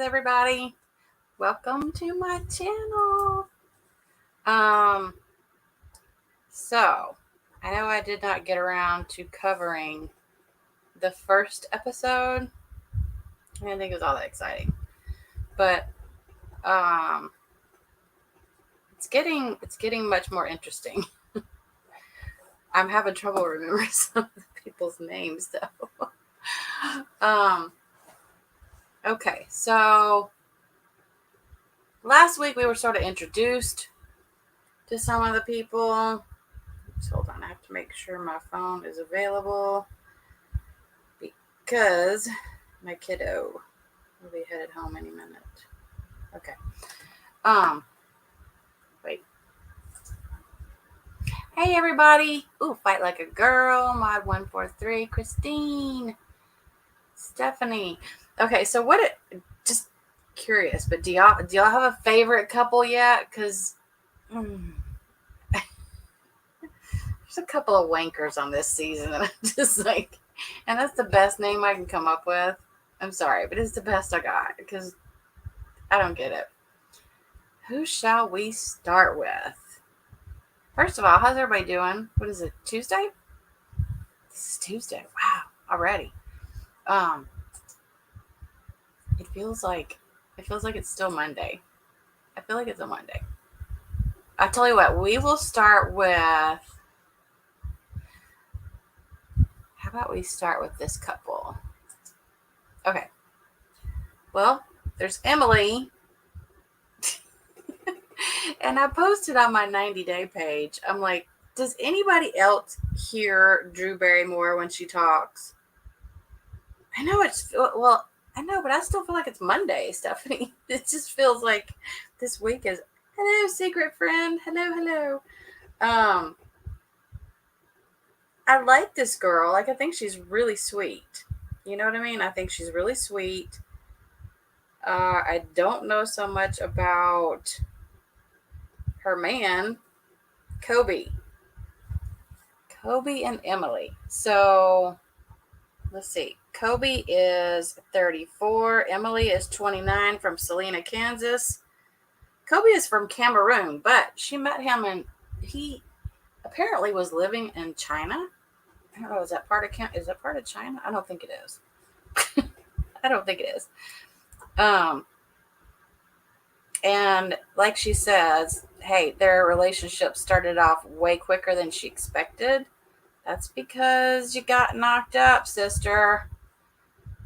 everybody. Welcome to my channel. Um, so I know I did not get around to covering the first episode. I didn't think it was all that exciting, but um, it's getting much more interesting. I'm having trouble remembering some of the people's names though. um, okay, so last week we were sort of introduced to some of the people. So hold on, I have to make sure my phone is available because my kiddo will be headed home any minute. Okay. Wait. Hey everybody. Ooh, Fight Like a Girl, Mod 143, Christine, Stephanie. Okay, so just curious, but do y'all have a favorite couple yet? Cause there's a couple of wankers on this season that I'm just like, and that's the best name I can come up with. I'm sorry, but it's the best I got because I don't get it. Who shall we start with? First of all, how's everybody doing? What is it? Tuesday? This is Tuesday. Wow, already. Um, it feels like it's still Monday. I feel like it's a Monday. I'll tell you what, we will start with, how about we start with this couple? Okay. Well, there's Emily. And I posted on my 90-day page. I'm like, does anybody else hear Drew Barrymore when she talks? I know I know, but I still feel like it's Monday, Stephanie. It just feels like this week is, hello, secret friend. Hello. Um, I like this girl. Like, I think she's really sweet. You know what I mean? I think she's really sweet. I don't know so much about her man, Kobe. Kobe and Emily. So let's see. Kobe is 34. Emily is 29 from Salina, Kansas. Kobe is from Cameroon, but she met him and he apparently was living in China. I don't know, is that part of China? I don't think it is. I don't think it is. And like she says, hey, their relationship started off way quicker than she expected. That's because you got knocked up, sister.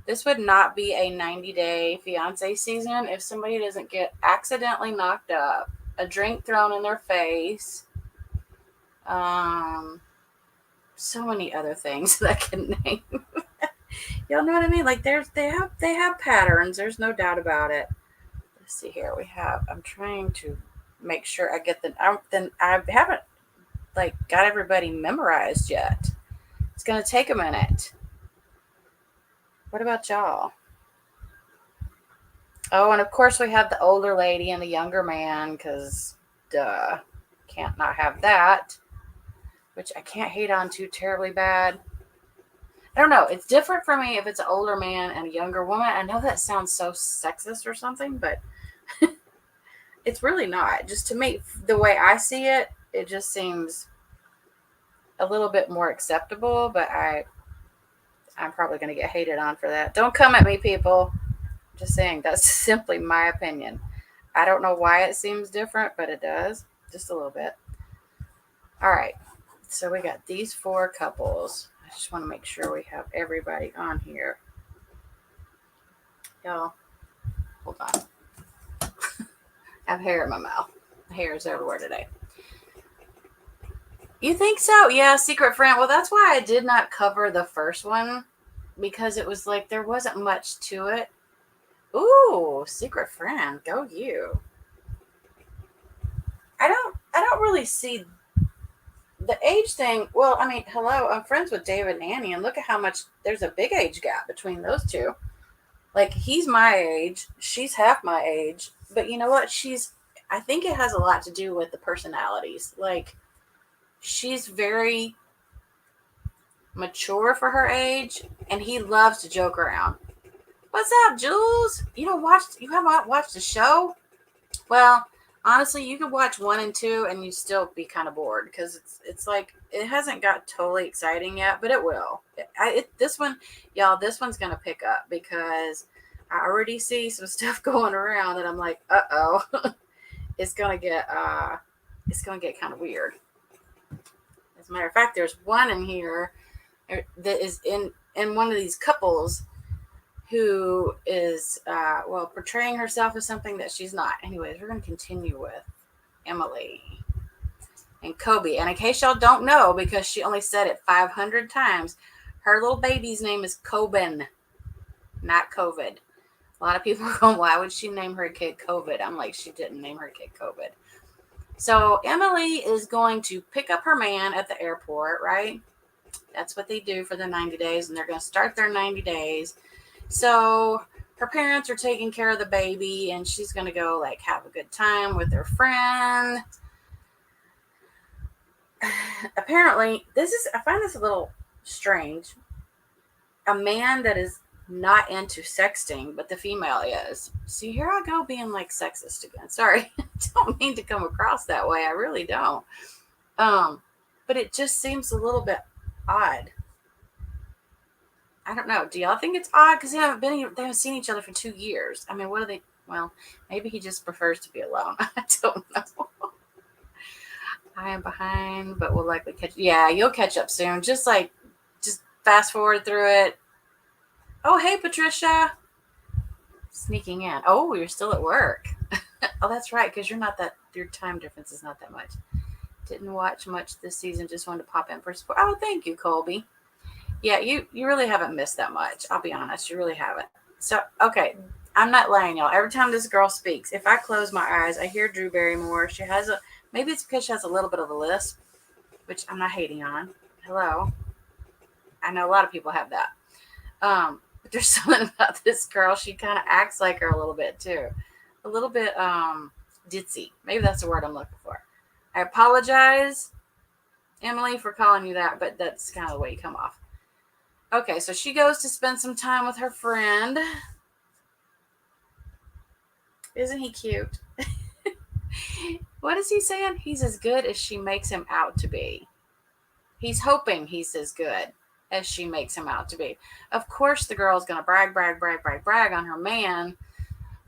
This would not be a 90-day fiance season if somebody doesn't get accidentally knocked up, a drink thrown in their face, so many other things that I can name. Y'all know what I mean? Like they have patterns. There's no doubt about it. Let's see here. I'm trying to make sure I get I haven't like got everybody memorized yet. It's gonna take a minute. What about y'all? Oh, and of course we have the older lady and the younger man, because duh, can't not have that. Which I can't hate on too terribly bad. I don't know. It's different for me if it's an older man and a younger woman. I know that sounds so sexist or something, but it's really not. Just to me, the way I see it, it just seems a little bit more acceptable. But I'm probably going to get hated on for that. Don't come at me, people. Just saying, that's simply my opinion. I don't know why it seems different, but it does. Just a little bit. All right. So we got these four couples. I just want to make sure we have everybody on here. Y'all, hold on. I have hair in my mouth. Hair is everywhere today. You think so? Yeah, secret friend. Well, that's why I did not cover the first one, because it was like there wasn't much to it. Ooh, secret friend. Go you. I don't really see the age thing. Well, I mean, hello, I'm friends with David and Annie, and look at how much there's a big age gap between those two. Like, he's my age, she's half my age, but you know what? I think it has a lot to do with the personalities. Like, she's very mature for her age, and he loves to joke around. What's up, Jules? You haven't watched the show? Well, honestly, you could watch 1 and 2 and you still be kind of bored because it's like it hasn't got totally exciting yet, but it will. This one, y'all, this one's gonna pick up because I already see some stuff going around that I'm like, oh, it's gonna get kind of weird. As a matter of fact, there's one in here that is in one of these couples who is portraying herself as something that she's not. Anyways, we're going to continue with Emily and Kobe. And in case y'all don't know, because she only said it 500 times, her little baby's name is Coben, not COVID. A lot of people are going, why would she name her kid COVID? I'm like, she didn't name her kid COVID. So Emily is going to pick up her man at the airport, right? That's what they do for the 90 days, and they're going to start their 90 days. So her parents are taking care of the baby, and she's going to go like have a good time with her friend. Apparently, I find this a little strange. A man that is not into sexting, but the female is. See, here I go being like sexist again. Sorry. I don't mean to come across that way. I really don't. But it just seems a little bit odd. I don't know. Do y'all think it's odd? Because they haven't seen each other for 2 years. I mean, what are they? Well, maybe he just prefers to be alone. I don't know. I am behind, but we'll likely catch. Yeah, you'll catch up soon. Just fast forward through it. Oh, hey, Patricia. Sneaking in. Oh, you're still at work. Oh, that's right, because your time difference is not that much. Didn't watch much this season. Just wanted to pop in for support. Oh, thank you, Colby. Yeah, you really haven't missed that much. I'll be honest. You really haven't. So, okay. I'm not lying, y'all. Every time this girl speaks, if I close my eyes, I hear Drew Barrymore. Maybe it's because she has a little bit of a lisp, which I'm not hating on. Hello. I know a lot of people have that. But there's something about this girl. She kind of acts like her a little bit, too. A little bit, ditzy. Maybe that's the word I'm looking for. I apologize, Emily, for calling you that, but that's kind of the way you come off. Okay, so she goes to spend some time with her friend. Isn't he cute? What is he saying? He's as good as she makes him out to be. He's hoping he's as good as she makes him out to be. Of course, the girl's going to brag on her man,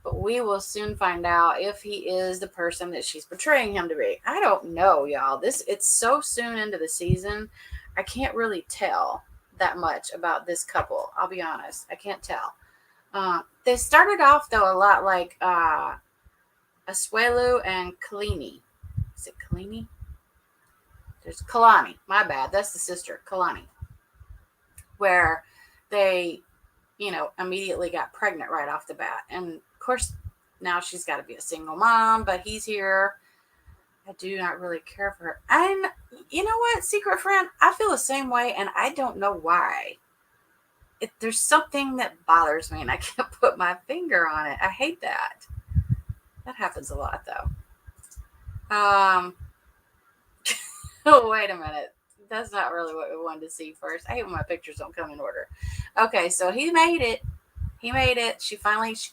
but we will soon find out if he is the person that she's portraying him to be. I don't know, y'all. It's so soon into the season. I can't really tell that much about this couple. I'll be honest. I can't tell. They started off, though, a lot like Asuelu and Kalini. Is it Kalini? There's Kalani. My bad. That's the sister, Kalani. Where they, immediately got pregnant right off the bat. And, of course, now she's got to be a single mom, but he's here. I do not really care for her. And you know what, secret friend? I feel the same way, and I don't know why. There's something that bothers me, and I can't put my finger on it. I hate that. That happens a lot, though. Oh, wait a minute. That's not really what we wanted to see first. I hate when my pictures don't come in order. Okay, so he made it. She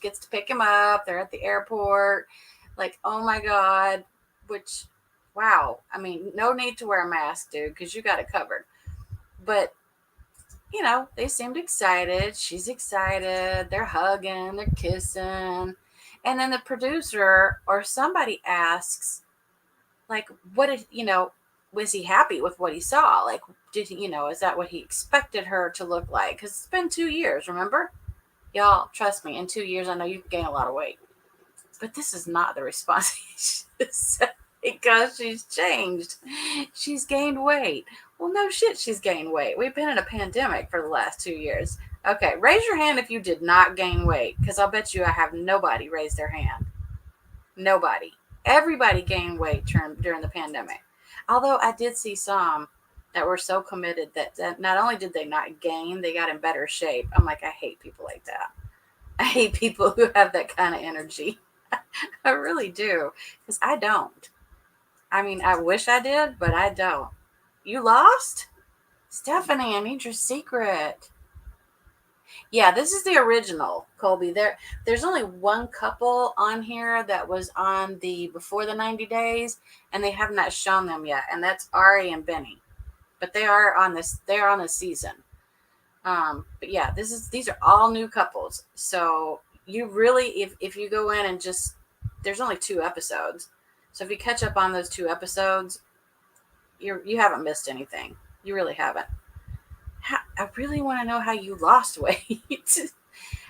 gets to pick him up. They're at the airport. Like, oh my God. Which, wow. I mean, no need to wear a mask, dude, because you got it covered. But, they seemed excited. She's excited. They're hugging. They're kissing. And then the producer or somebody asks, like, was he happy with what he saw? Like, is that what he expected her to look like? Because it's been 2 years, remember? Y'all, trust me, in 2 years, I know you've gained a lot of weight. But this is not the response because she's changed. She's gained weight. Well, no shit, she's gained weight. We've been in a pandemic for the last 2 years. Okay, raise your hand if you did not gain weight, because I'll bet you I have nobody raise their hand. Nobody. Everybody gained weight during the pandemic. Although I did see some that were so committed that not only did they not gain, they got in better shape. I'm like, I hate people like that. I hate people who have that kind of energy. I really do, because I don't. I mean, I wish I did, but I don't. You lost? Stephanie, I need your secret. Yeah, this is the original, Colby. There's only one couple on here that was on the before the 90 days, and they have not shown them yet, and that's Ari and Benny. But they are on this. They are on this season. But yeah, these are all new couples. So you really, if you go in and just, there's only 2 episodes. So if you catch up on those 2 episodes, you haven't missed anything. You really haven't. I really want to know how you lost weight.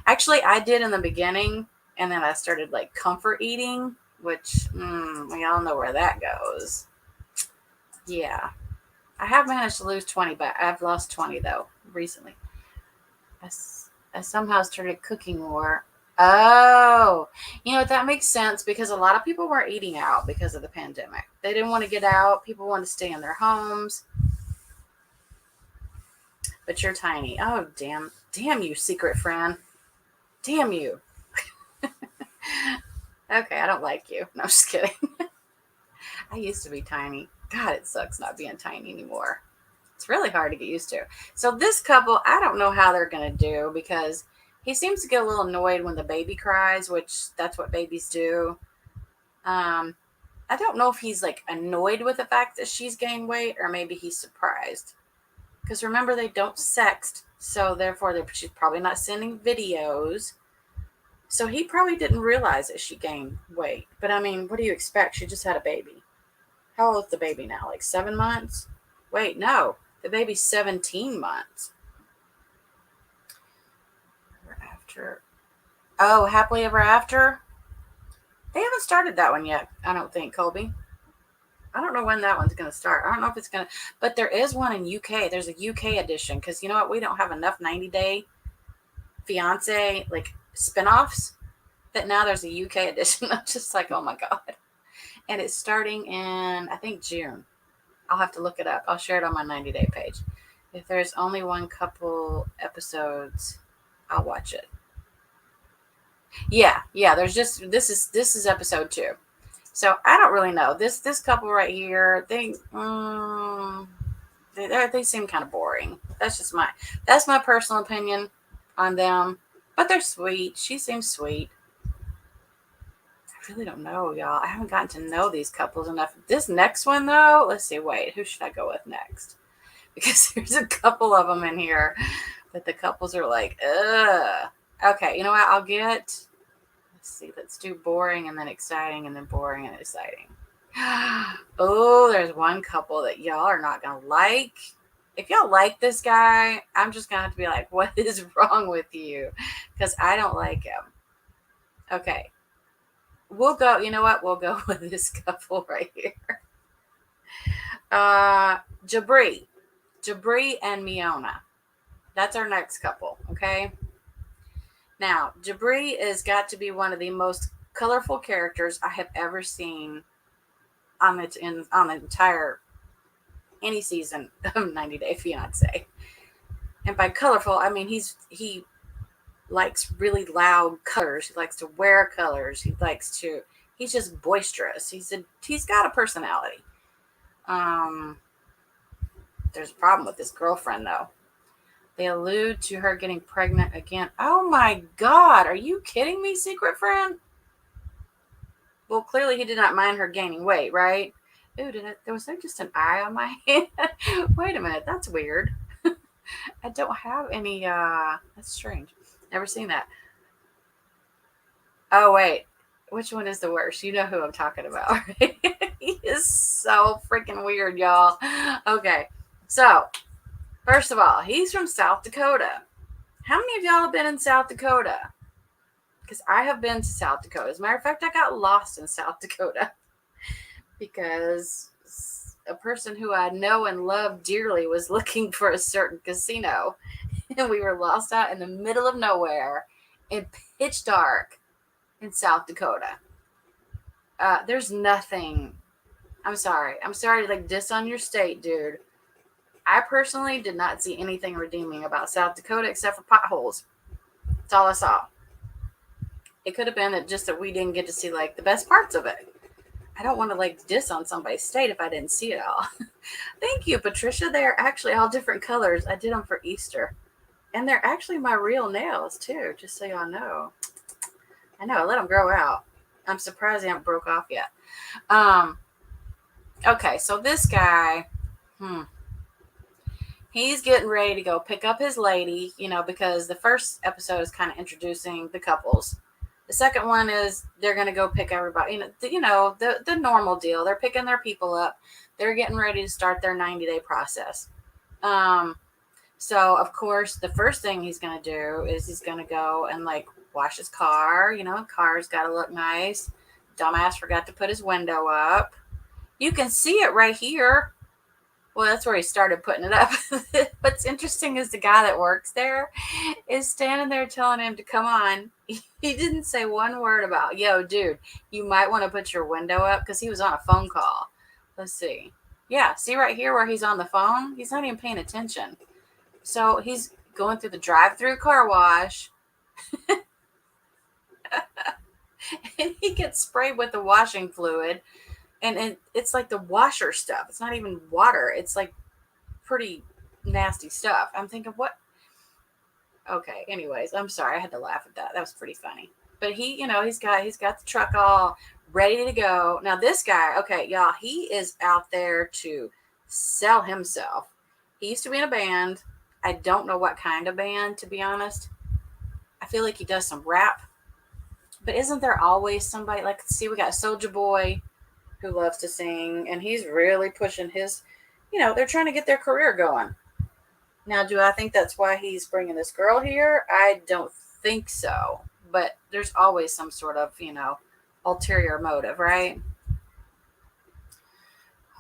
Actually, I did in the beginning, and then I started like comfort eating, which we all know where that goes. Yeah, I have managed to lose 20, but I've lost 20 though recently. I somehow started cooking more. Oh, that makes sense because a lot of people weren't eating out because of the pandemic. They didn't want to get out. People wanted to stay in their homes. But you're tiny. Oh, damn you, secret friend. Damn you. Okay, I don't like you. No, I'm just kidding. I used to be tiny. God, it sucks not being tiny anymore. It's really hard to get used to. So this couple, I don't know how they're going to do because he seems to get a little annoyed when the baby cries, which that's what babies do. I don't know if he's like annoyed with the fact that she's gained weight or maybe he's surprised. Because remember, they don't sext, so therefore she's probably not sending videos. So he probably didn't realize that she gained weight. But I mean, what do you expect? She just had a baby. How old is the baby now? Like 7 months? Wait, no. The baby's 17 months. Ever after. Oh, happily ever after? They haven't started that one yet, I don't think, Colby. I don't know when that one's going to start. I don't know if it's going to, but there is one in UK. There's a UK edition because you know what? We don't have enough 90-day Fiance like spinoffs that now there's a UK edition. I'm just like, oh my God. And it's starting in, I think, June. I'll have to look it up. I'll share it on my 90-day page. If there's only one couple episodes, I'll watch it. Yeah. There's just this is episode 2. So I don't really know. This couple right here, they seem kind of boring. That's my personal opinion on them. But they're sweet. She seems sweet. I really don't know, y'all. I haven't gotten to know these couples enough. This next one, though, let's see. Wait, who should I go with next? Because there's a couple of them in here that the couples are like, ugh. Okay, you know what? Let's see. Let's do boring and then exciting and then boring and exciting. Oh, there's one couple that y'all are not going to like. If y'all like this guy, I'm just going to have to be like, what is wrong with you? Because I don't like him. Okay. We'll go, you know what? We'll go with this couple right here. Jabri and Miona. That's our next couple, okay? Now, Jabri has got to be one of the most colorful characters I have ever seen on the entire any season of 90 Day Fiance. And by colorful, I mean he likes really loud colors. He likes to wear colors. He's just boisterous. He's got a personality. There's a problem with his girlfriend though. They allude to her getting pregnant again. Oh my God, are you kidding me, secret friend? Well, clearly he did not mind her gaining weight, right? Ooh, was there just an eye on my hand? Wait a minute, that's weird. I don't have any, that's strange. Never seen that. Oh, wait. Which one is the worst? You know who I'm talking about, right? He is so freaking weird, y'all. Okay. So, first of all, he's from South Dakota. How many of y'all have been in South Dakota? Because I have been to South Dakota. As a matter of fact, I got lost in South Dakota because a person who I know and love dearly was looking for a certain casino. And we were lost out in the middle of nowhere in pitch dark in South Dakota. There's nothing. I'm sorry to like diss on your state, dude. I personally did not see anything redeeming about South Dakota except for potholes. That's all I saw. It could have been that we didn't get to see like the best parts of it. I don't want to like diss on somebody's state if I didn't see it all. Thank you, Patricia. They are actually all different colors. I did them for Easter. And they're actually my real nails too, just so y'all know. I know, I let them grow out. I'm surprised they haven't broke off yet. Um, okay, so this guy, hmm, he's getting ready to go pick up his lady, because the first episode is kind of introducing the couples. The second one is they're going to go pick everybody, the normal deal. They're picking their people up. They're getting ready to start their 90-day process. So of course, the first thing he's going to do is he's going to go and like wash his car. Car's got to look nice. Dumbass forgot to put his window up. You can see it right here. Well, that's where he started putting it up. What's interesting is the guy that works there is standing there telling him to come on. He didn't say one word about, yo, dude, you might want to put your window up, because he was on a phone call. Let's see. Yeah, see right here where he's on the phone? He's not even paying attention. So he's going through the drive-through car wash. And he gets sprayed with the washing fluid. And it's like the washer stuff. It's not even water. It's like pretty nasty stuff. I'm thinking, what? Okay, anyways, I'm sorry. I had to laugh at that. That was pretty funny. But he's got the truck all ready to go. Now this guy, okay, y'all, he is out there to sell himself. He used to be in a band. I don't know what kind of band, to be honest. I feel like he does some rap. But isn't there always somebody, like, see, we got Soulja Boy, who loves to sing, and he's really pushing his, they're trying to get their career going. Now, do I think that's why he's bringing this girl here? I don't think so. But there's always some sort of, ulterior motive, right?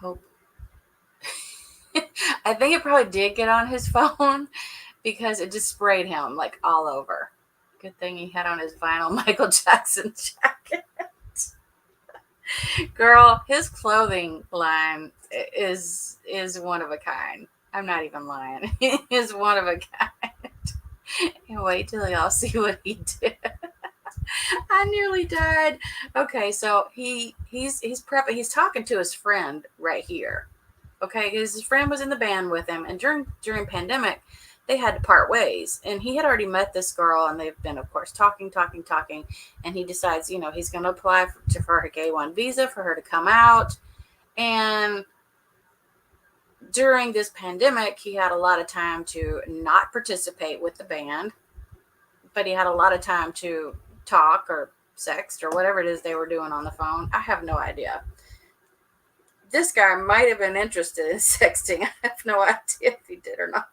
Hope. I think it probably did get on his phone because it just sprayed him like all over. Good thing he had on his vinyl Michael Jackson jacket. Girl, his clothing line is one of a kind. I'm not even lying. He is one of a kind. And wait till y'all see what he did. I nearly died. Okay, so he's prepping. He's talking to his friend right here. Okay, because his friend was in the band with him, and during pandemic, they had to part ways. And he had already met this girl, and they've been, of course, talking. And he decides, he's going to apply for her K1 visa for her to come out. And during this pandemic, he had a lot of time to not participate with the band, but he had a lot of time to talk or sext or whatever it is they were doing on the phone. I have no idea. This guy might have been interested in sexting. I have no idea if he did or not.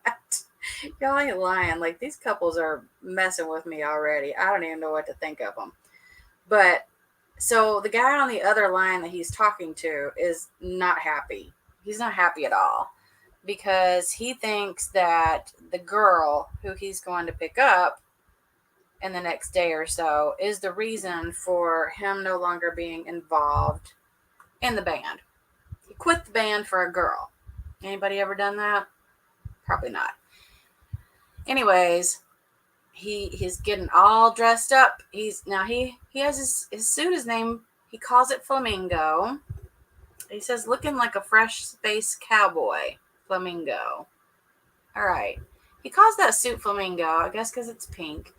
Y'all ain't lying. Like, these couples are messing with me already. I don't even know what to think of them. But so the guy on the other line that he's talking to is not happy. He's not happy at all, because he thinks that the girl who he's going to pick up in the next day or so is the reason for him no longer being involved in the band. He quit the band for a girl. Anybody ever done that? Probably not. Anyways, he's getting all dressed up. He has his suit. His name, he calls it Flamingo. He says, looking like a fresh space cowboy. Flamingo. All right. He calls that suit Flamingo, I guess because it's pink.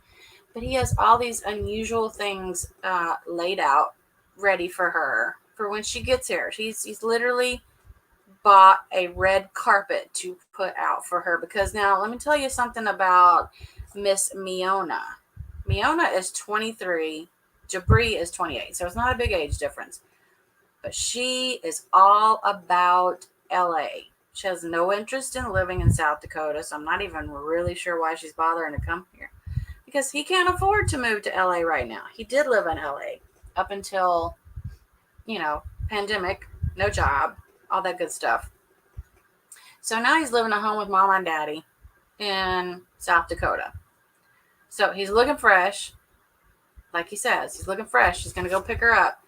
But he has all these unusual things laid out, ready for her for when she gets here. He's literally bought a red carpet to put out for her, because now let me tell you something about Miss Miona. Miona is 23. Jabri is 28, so it's not a big age difference. But she is all about LA. She has no interest in living in South Dakota, so I'm not even really sure why she's bothering to come here. Because he can't afford to move to LA right now. He did live in LA up until, pandemic, no job, all that good stuff. So now he's living at home with mom and daddy in South Dakota. So he's looking fresh. Like he says, he's looking fresh. He's going to go pick her up.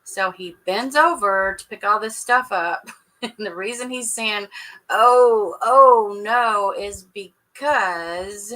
So he bends over to pick all this stuff up. And the reason he's saying, oh no, is because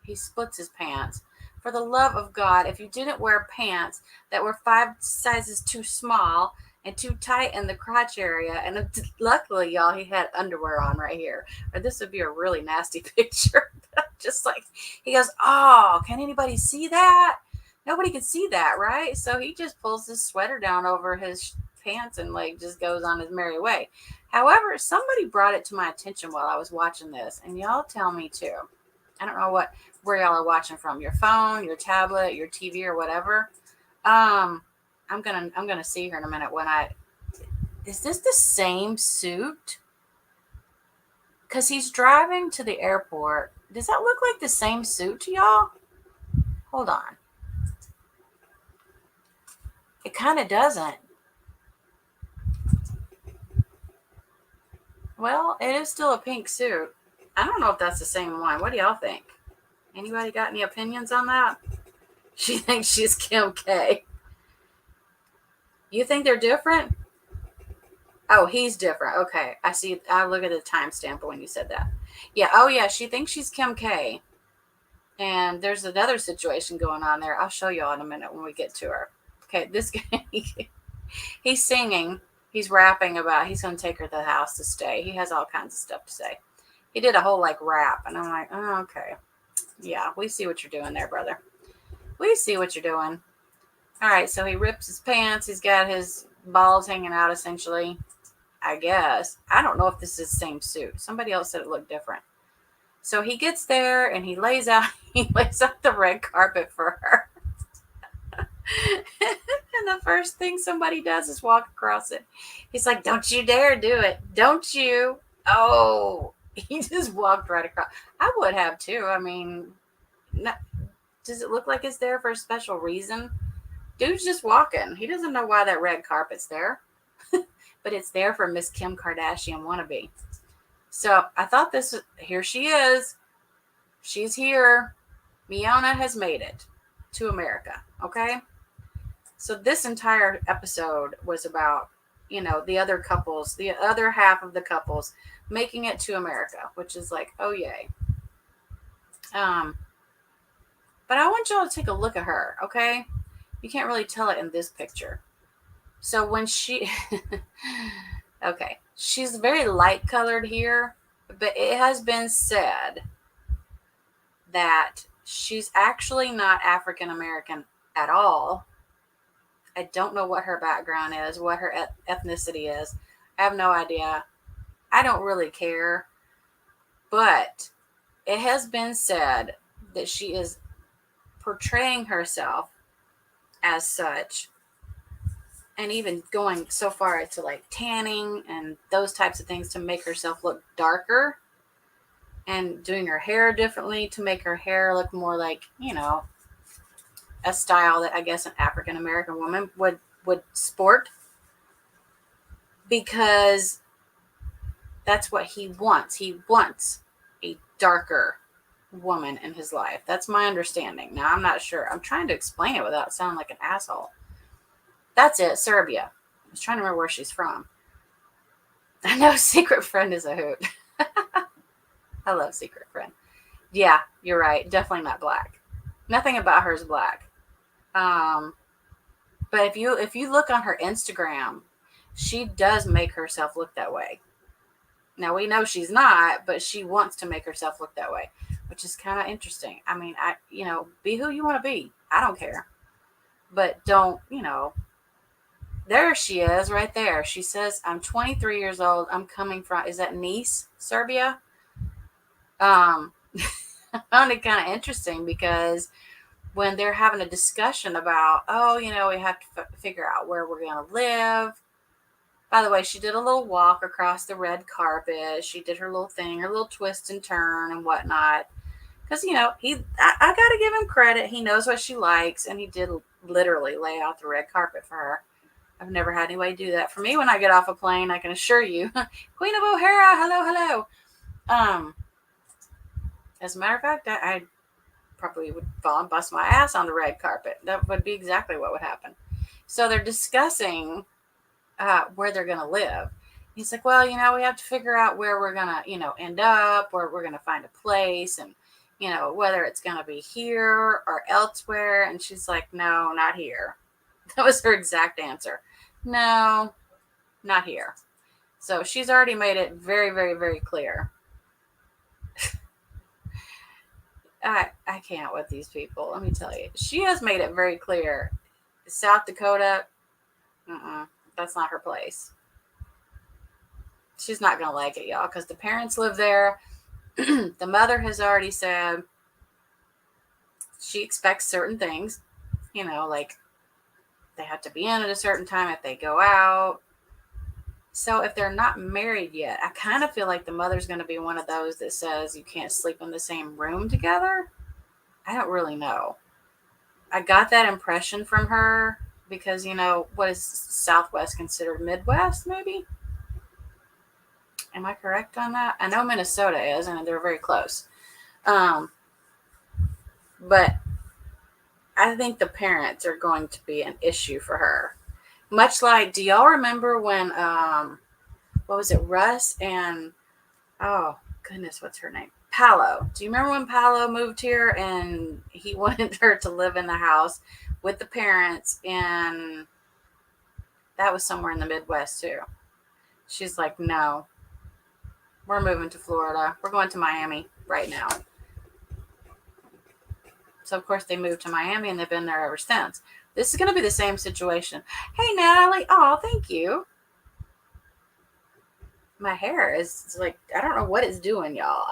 he splits his pants. For the love of God, if you didn't wear pants that were 5 sizes too small and too tight in the crotch area. And luckily, y'all, he had underwear on right here, or this would be a really nasty picture. Just like he goes, "Oh, can anybody see that? Nobody can see that, right?" So he just pulls his sweater down over his pants and like just goes on his merry way. However, somebody brought it to my attention while I was watching this, and y'all tell me too. I don't know where y'all are watching from, your phone, your tablet, your TV, or whatever. Um, I'm gonna see her in a minute. Is this the same suit? Because he's driving to the airport. Does that look like the same suit to y'all? Hold on. It kind of doesn't. Well, it is still a pink suit. I don't know if that's the same one. What do y'all think? Anybody got any opinions on that? She thinks she's Kim K. You think they're different? Oh, he's different. Okay. I see. I look at the timestamp when you said that. Yeah. Oh, yeah. She thinks she's Kim K. And there's another situation going on there. I'll show y'all in a minute when we get to her. Okay. This guy, he's singing. He's rapping about he's going to take her to the house to stay. He has all kinds of stuff to say. He did a whole like rap. And I'm like, oh, okay. Yeah. We see what you're doing there, brother. We see what you're doing. All right. So he rips his pants. He's got his balls hanging out essentially. I guess. I don't know if this is the same suit. Somebody else said it looked different. So he gets there and he lays out the red carpet for her. And the first thing somebody does is walk across it. He's like, "Don't you dare do it. Don't you?" Oh, he just walked right across. I would have too. I mean, does it look like it's there for a special reason? Dude's just walking. He doesn't know why that red carpet's there. But it's there for Miss Kim Kardashian wannabe. So I thought here she is. She's here. Miona has made it to America. Okay. So this entire episode was about, the other couples, the other half of the couples making it to America, which is like, oh yay. But I want y'all to take a look at her. Okay. You can't really tell it in this picture. So when okay, she's very light colored here, but it has been said that she's actually not African American at all. I don't know what her background is, what her ethnicity is. I have no idea. I don't really care. But it has been said that she is portraying herself as such, and even going so far to like tanning and those types of things to make herself look darker, and doing her hair differently to make her hair look more like, a style that I guess an African American woman would sport, because that's what he wants. He wants a darker woman in his life. That's my understanding. Now, I'm not sure. I'm trying to explain it without sounding like an asshole. That's it, Serbia. I was trying to remember where she's from. I know Secret Friend is a hoot. I love Secret Friend. Yeah, you're right. Definitely not black. Nothing about her is black. But if you look on her Instagram, she does make herself look that way. Now we know she's not, but she wants to make herself look that way, which is kind of interesting. I mean, be who you want to be. I don't care. But don't, there she is right there. She says, "I'm 23 years old. I'm coming from," is that Nice, Serbia? I found it kind of interesting because when they're having a discussion about, we have to figure out where we're going to live. By the way, she did a little walk across the red carpet. She did her little thing, her little twist and turn and whatnot. Because, I got to give him credit. He knows what she likes, and he did literally lay out the red carpet for her. I've never had anybody do that for me when I get off a plane, I can assure you. Queen of O'Hara, hello. As a matter of fact, I probably would fall and bust my ass on the red carpet. That would be exactly what would happen. So they're discussing where they're going to live. He's like, "Well, we have to figure out where we're going to, end up, where we're going to find a place, and, whether it's going to be here or elsewhere." And she's like, "No, not here." That was her exact answer. No, not here. So she's already made it very, very, very clear. I can't with these people. Let me tell you. She has made it very clear. South Dakota, that's not her place. She's not going to like it, y'all, because the parents live there. The mother has already said she expects certain things, like they have to be in at a certain time if they go out. So if they're not married yet, I kind of feel like the mother's going to be one of those that says you can't sleep in the same room together. I don't really know. I got that impression from her because, what is Southwest considered Midwest, maybe? Am I correct on that? I know Minnesota is, and they're very close. But I think the parents are going to be an issue for her. Much like, do y'all remember when, what was it, Russ and, oh, goodness, what's her name? Paolo. Do you remember when Paolo moved here and he wanted her to live in the house with the parents? And that was somewhere in the Midwest, too. She's like, no, we're moving to Florida. We're going to Miami right now. So, of course, they moved to Miami and they've been there ever since. This is going to be the same situation. Hey, Natalie. Oh, thank you. My hair is like, I don't know what it's doing, y'all.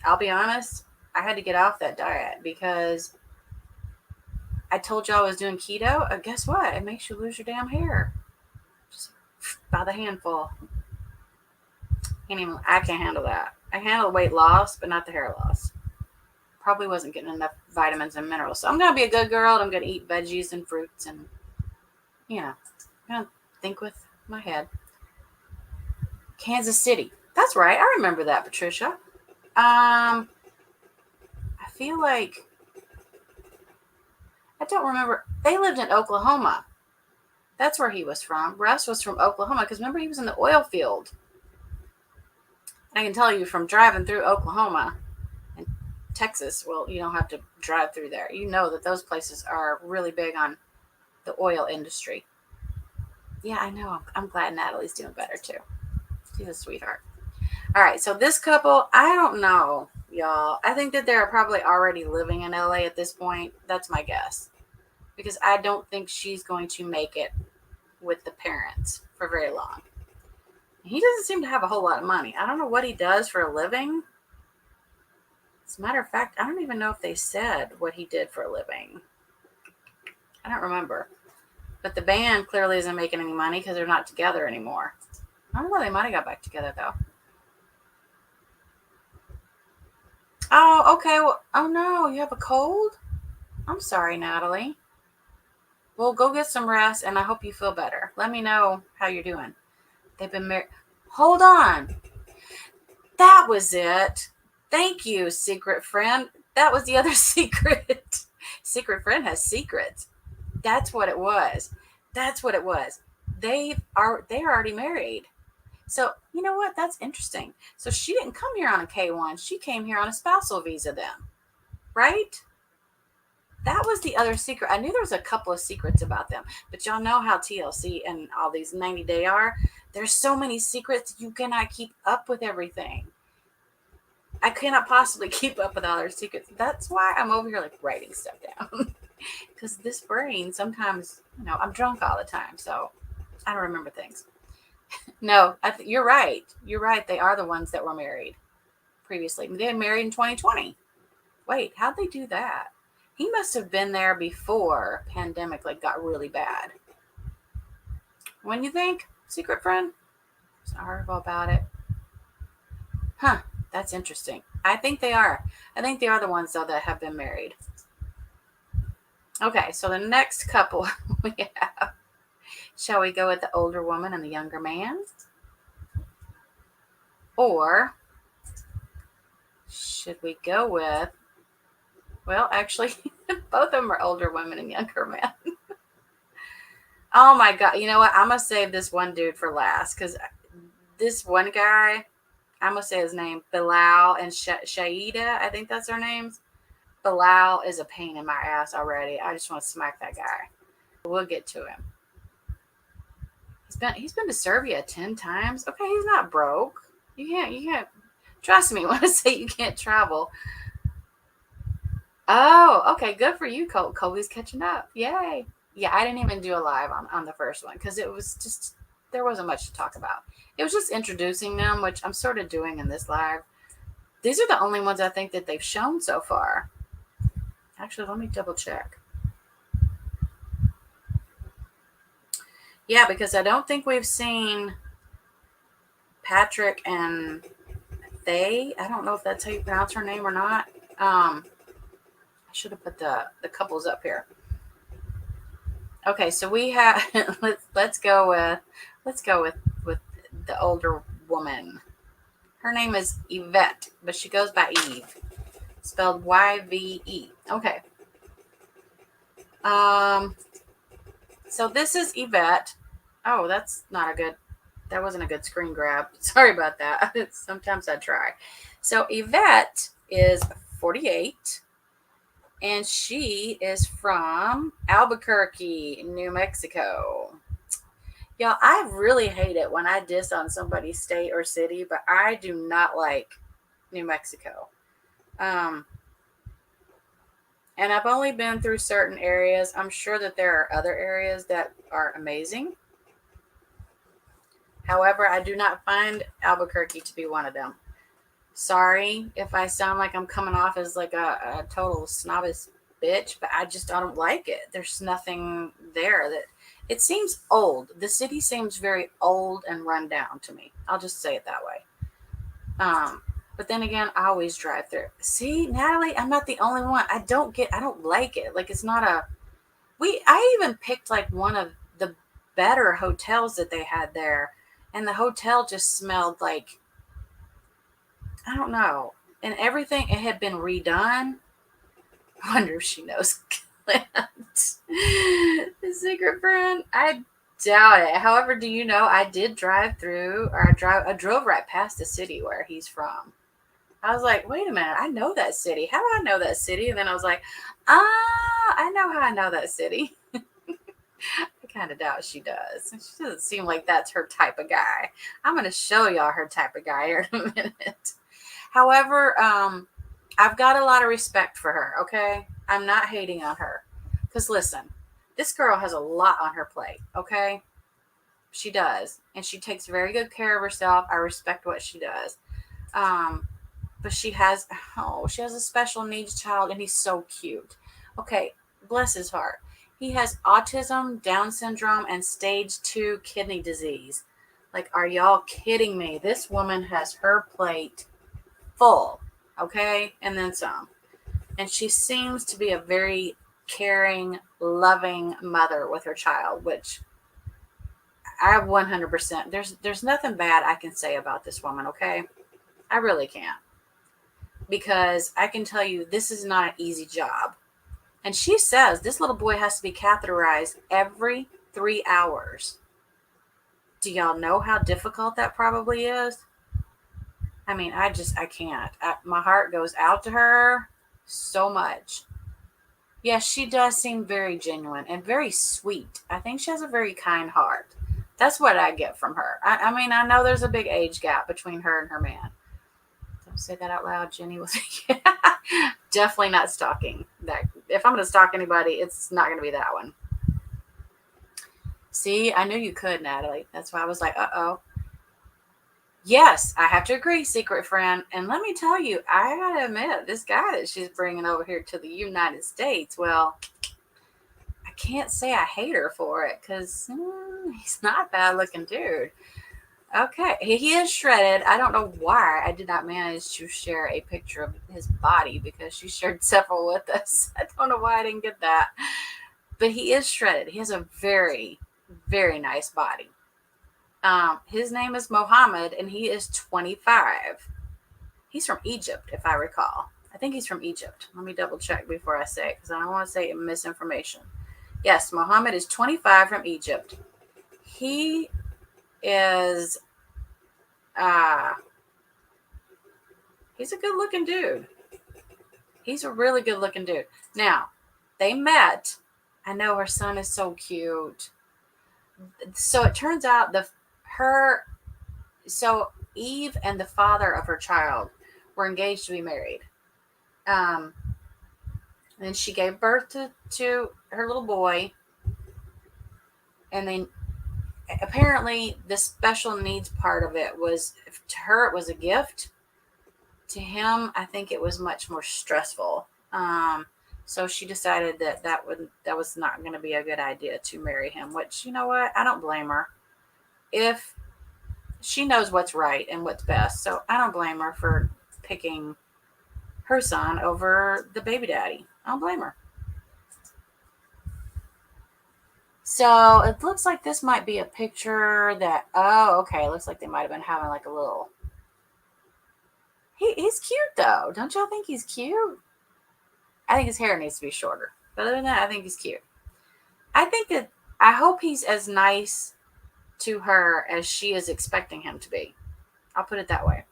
I'll be honest. I had to get off that diet because I told y'all I was doing keto. Guess what? It makes you lose your damn hair. Just by the handful. I can't handle that. I handle weight loss, but not the hair loss. Probably wasn't getting enough vitamins and minerals. So I'm going to be a good girl. I'm going to eat veggies and fruits and, I'm going to think with my head. Kansas City. That's right. I remember that, Patricia. I feel like I don't remember. They lived in Oklahoma. That's where he was from. Russ was from Oklahoma because remember he was in the oil field. I can tell you from driving through Oklahoma and Texas, well, you don't have to drive through there. You know that those places are really big on the oil industry. Yeah, I know. I'm glad Natalie's doing better too. She's a sweetheart. All right, so this couple, I don't know, y'all. I think that they're probably already living in LA at this point. That's my guess. Because I don't think she's going to make it with the parents for very long. He doesn't seem to have a whole lot of money. I don't know what he does for a living. As a matter of fact, I don't even know if they said what he did for a living. I don't remember. But the band clearly isn't making any money because they're not together anymore. I don't know. They might have got back together, though. Oh, okay. Well, oh, no. You have a cold? I'm sorry, Natalie. Well, go get some rest, and I hope you feel better. Let me know how you're doing. They've been married. Hold on. That was it. Thank you, secret friend. That was the other secret. Secret friend has secrets. That's what it was. That's what it was. They are already married. So, you know what? That's interesting. So she didn't come here on a K1. She came here on a spousal visa then. Right? That was the other secret. I knew there was a couple of secrets about them. But y'all know how TLC and all these 90 Day are. There's so many secrets. You cannot keep up with everything. I cannot possibly keep up with all their secrets. That's why I'm over here like writing stuff down. Because this brain sometimes, I'm drunk all the time. So I don't remember things. No, you're right. You're right. They are the ones that were married previously. They were married in 2020. Wait, how'd they do that? He must have been there before pandemic got really bad. When you think, secret friend? There's an article about it. Huh, that's interesting. I think they are. I think they are the ones, though, that have been married. Okay, so the next couple we have. Shall we go with the older woman and the younger man? Or should we go with, well, actually, both of them are older women and younger men. Oh my God. You know what? I'm going to save this one dude for last because this one guy, I'm going to say his name, Bilal and Shaida. I think that's their names. Bilal is a pain in my ass already. I just want to smack that guy. We'll get to him. He's been to Serbia 10 times. Okay, he's not broke. You can't trust me when I say you can't travel. Oh, okay, good for you, Cole. Colby's catching up. Yay. Yeah, I didn't even do a live on the first one because it was just there wasn't much to talk about. It was just introducing them, which I'm sort of doing in this live. These are the only ones I think that they've shown so far. Actually, let me double check. Yeah, because I don't think we've seen Patrick and Faye. I don't know if that's how you pronounce her name or not. I should have put the couples up here. Okay, so we have let's go with the older woman. Her name is Yvette, but she goes by Eve, spelled Yve. Okay. So this is Yvette. Oh, that wasn't a good screen grab. Sorry about that. Sometimes I try. So Yvette is 48, and she is from Albuquerque, New Mexico. Y'all, I really hate it when I diss on somebody's state or city, but I do not like New Mexico. And I've only been through certain areas. I'm sure that there are other areas that are amazing. However, I do not find Albuquerque to be one of them. Sorry if I sound like I'm coming off as like a total snobbish bitch, but I don't like it. There's nothing there that it seems old. The city seems very old and run down to me. I'll just say it that way. But then again, I always drive through. See, Natalie, I'm not the only one. I don't like it. Like it's not I even picked like one of the better hotels that they had there. And the hotel just smelled like, I don't know. And everything, it had been redone. I wonder if she knows Clint. The secret friend. I doubt it. However, do you know I did drive through, or I drove right past the city where he's from. I was like, wait a minute, I know that city. How do I know that city? And then I was like, I know how I know that city. I kind of doubt she does. She doesn't seem like that's her type of guy. I'm going to show y'all her type of guy here in a minute. However, I've got a lot of respect for her, okay? I'm not hating on her. Because listen, this girl has a lot on her plate, okay? She does. And she takes very good care of herself. I respect what she does. But she has a special needs child, and he's so cute. Okay, bless his heart. He has autism, Down syndrome, and stage 2 kidney disease. Like, are y'all kidding me? This woman has her plate full, okay? And then some. And she seems to be a very caring, loving mother with her child, which I 100%, there's nothing bad I can say about this woman, okay? I really can't. Because I can tell you this is not an easy job. And she says this little boy has to be catheterized every 3 hours. Do y'all know how difficult that probably is? I mean, I can't. My heart goes out to her so much. Yes, she does seem very genuine and very sweet. I think she has a very kind heart. That's what I get from her. I mean, I know there's a big age gap between her and her man. Don't say that out loud, Jenny. Definitely not stalking. That if I'm going to stalk anybody, it's not going to be that one. See, I knew you could, Natalie. That's why I was like, uh-oh. Yes, I have to agree, secret friend. And let me tell you, I got to admit, this guy that she's bringing over here to the United States, well, I can't say I hate her for it because he's not a bad looking dude. Okay, he is shredded. I don't know why I did not manage to share a picture of his body because she shared several with us. I don't know why I didn't get that. But he is shredded. He has a very, very nice body. His name is Mohammed, and he is 25. He's from Egypt, if I recall. I think he's from Egypt. Let me double check before I say it because I don't want to say misinformation. Yes, Mohammed is 25 from Egypt. He is he's a good looking dude. He's a really good looking dude. Now, they met. I know her son is so cute. So it turns out her so Eve and the father of her child were engaged to be married. Um, and she gave birth to her little boy, and then apparently the special needs part of it was, to her it was a gift. To him, I think it was much more stressful. So she decided that was not going to be a good idea to marry him. Which, you know what, I don't blame her. If she knows what's right and what's best, so I don't blame her for picking her son over the baby daddy. I don't blame her. So it looks like this might be a picture that, oh, okay, it looks like they might have been having like a little. He's cute though. Don't y'all think he's cute? I think his hair needs to be shorter. But other than that, I think he's cute. I think that, I hope he's as nice to her as she is expecting him to be. I'll put it that way.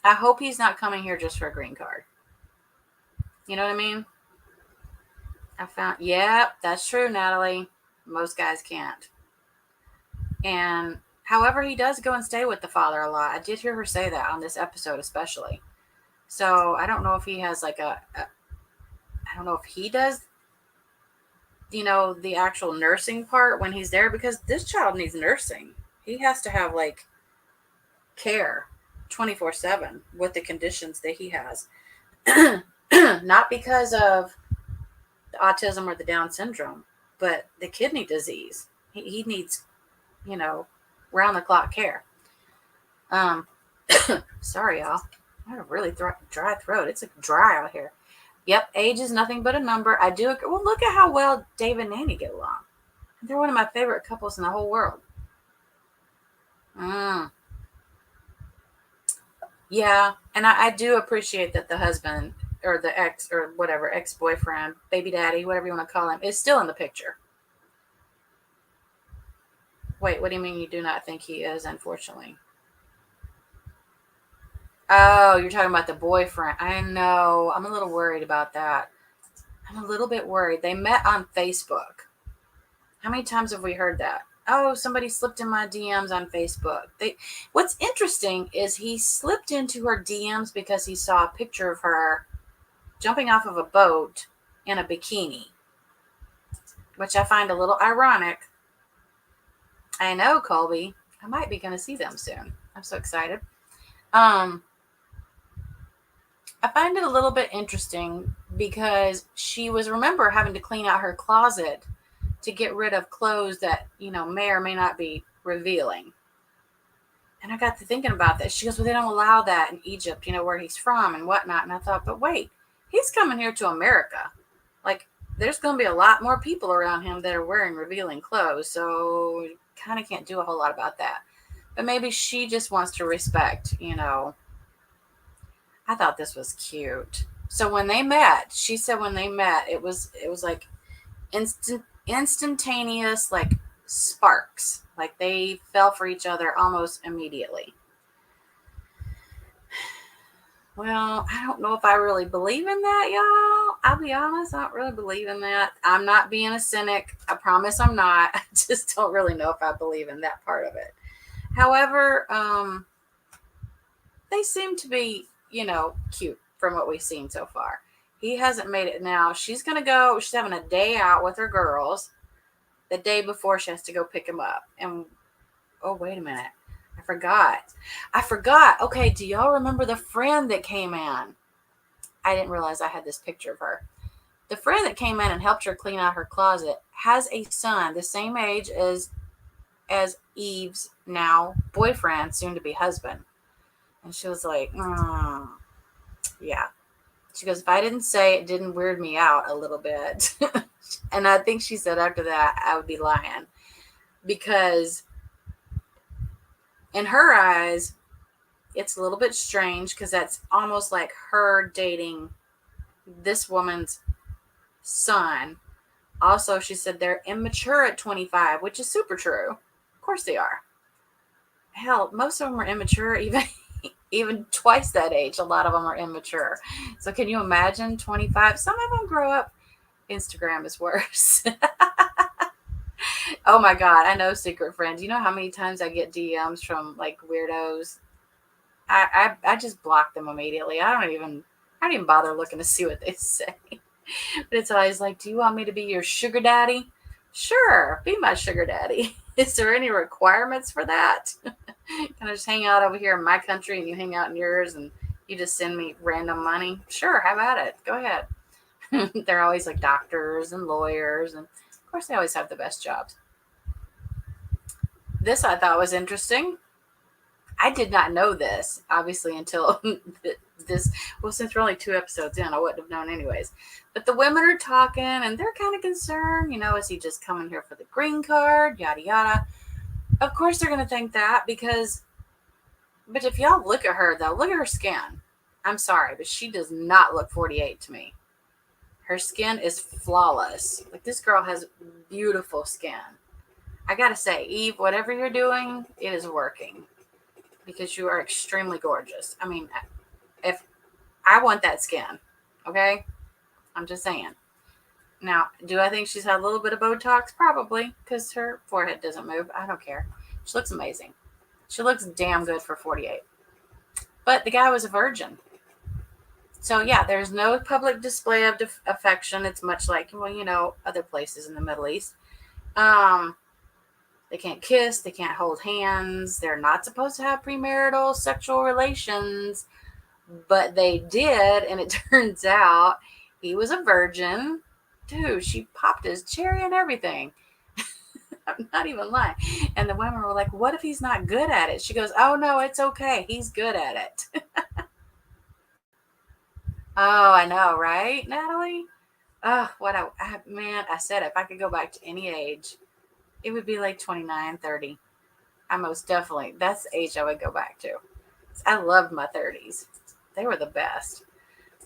I hope he's not coming here just for a green card. You know what I mean? Yep, that's true, Natalie. Most guys can't. And however, he does go and stay with the father a lot. I did hear her say that on this episode, especially. So I don't know if he has like I don't know if he does, the actual nursing part when he's there, because this child needs nursing. He has to have like care 24/7 with the conditions that he has. Not because of the autism or the Down syndrome, but the kidney disease. He needs, round the clock care. Sorry, y'all. I have a really dry throat. It's dry out here. Yep, age is nothing but a number. I do. Well, look at how well Dave and Nanny get along. They're one of my favorite couples in the whole world. Yeah, and I do appreciate that the husband or the ex or whatever, ex-boyfriend, baby daddy, whatever you want to call him, is still in the picture. Wait, what do you mean you do not think he is, unfortunately? Oh, you're talking about the boyfriend. I know. I'm a little worried about that. I'm a little bit worried. They met on Facebook. How many times have we heard that? Oh, somebody slipped in my DMs on Facebook. What's interesting is he slipped into her DMs because he saw a picture of her jumping off of a boat in a bikini, which I find a little ironic. I know, Colby. I might be going to see them soon. I'm so excited. I find it a little bit interesting because she was, remember, having to clean out her closet to get rid of clothes that, may or may not be revealing. And I got to thinking about that. She goes, well, they don't allow that in Egypt, where he's from and whatnot. And I thought, but wait, he's coming here to America. Like, there's going to be a lot more people around him that are wearing revealing clothes. So you kind of can't do a whole lot about that. But maybe she just wants to respect, I thought this was cute. So when they met, she said when they met, it was like instantaneous, like sparks. Like they fell for each other almost immediately. Well, I don't know if I really believe in that, y'all. I'll be honest, I don't really believe in that. I'm not being a cynic. I promise I'm not. I just don't really know if I believe in that part of it. However, they seem to be, cute from what we've seen so far. He hasn't made it now. She's going to go, she's having a day out with her girls. The day before she has to go pick him up. And, oh, wait a minute. I forgot. Okay, do y'all remember the friend that came in? I didn't realize I had this picture of her. The friend that came in and helped her clean out her closet has a son the same age as Eve's now boyfriend, soon to be husband. And she was like, yeah. She goes, if I didn't say it, didn't weird me out a little bit. And I think she said after that, I would be lying. Because in her eyes, it's a little bit strange because that's almost like her dating this woman's son. Also, she said they're immature at 25, which is super true. Of course they are. Hell, most of them are immature, even twice that age. A lot of them are immature. So can you imagine 25? Some of them grow up. Instagram is worse. Oh my God, I know secret friends. You know how many times I get DMs from like weirdos? I just block them immediately. I don't even bother looking to see what they say. But it's always like, do you want me to be your sugar daddy? Sure, be my sugar daddy. Is there any requirements for that? Can I just hang out over here in my country and you hang out in yours and you just send me random money? Sure, have at it. Go ahead. They're always like doctors and lawyers, and of course they always have the best jobs. This I thought was interesting. I did not know this, obviously, until this. Well, since we're only 2 episodes in, I wouldn't have known anyways. But the women are talking, and they're kind of concerned. Is he just coming here for the green card? Yada yada. Of course, they're going to think that because. But if y'all look at her, though, look at her skin. I'm sorry, but she does not look 48 to me. Her skin is flawless. Like, this girl has beautiful skin. I gotta say, Eve, whatever you're doing, it is working. Because you are extremely gorgeous. I mean, if I want that skin, okay? I'm just saying. Now, do I think she's had a little bit of Botox? Probably, because her forehead doesn't move. I don't care. She looks amazing. She looks damn good for 48. But the guy was a virgin. So, yeah, there's no public display of affection. It's much like, other places in the Middle East. They can't kiss. They can't hold hands. They're not supposed to have premarital sexual relations. But they did, and it turns out he was a virgin. Dude, she popped his cherry and everything. I'm not even lying. And the women were like, what if he's not good at it? She goes, oh, no, it's okay. He's good at it. Oh, I know, right, Natalie? Oh, I said if I could go back to any age, it would be like 29, 30. I most definitely, that's the age I would go back to. I loved my 30s. They were the best.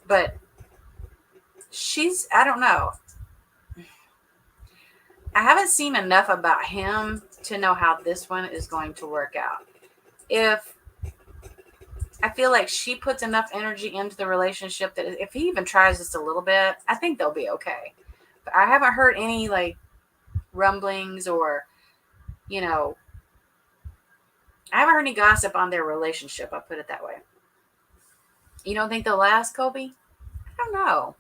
But I don't know. I haven't seen enough about him to know how this one is going to work out. I feel like she puts enough energy into the relationship that if he even tries just a little bit, I think they'll be okay. But I haven't heard any like rumblings or, I haven't heard any gossip on their relationship. I'll put it that way. You don't think they'll last, Colby? I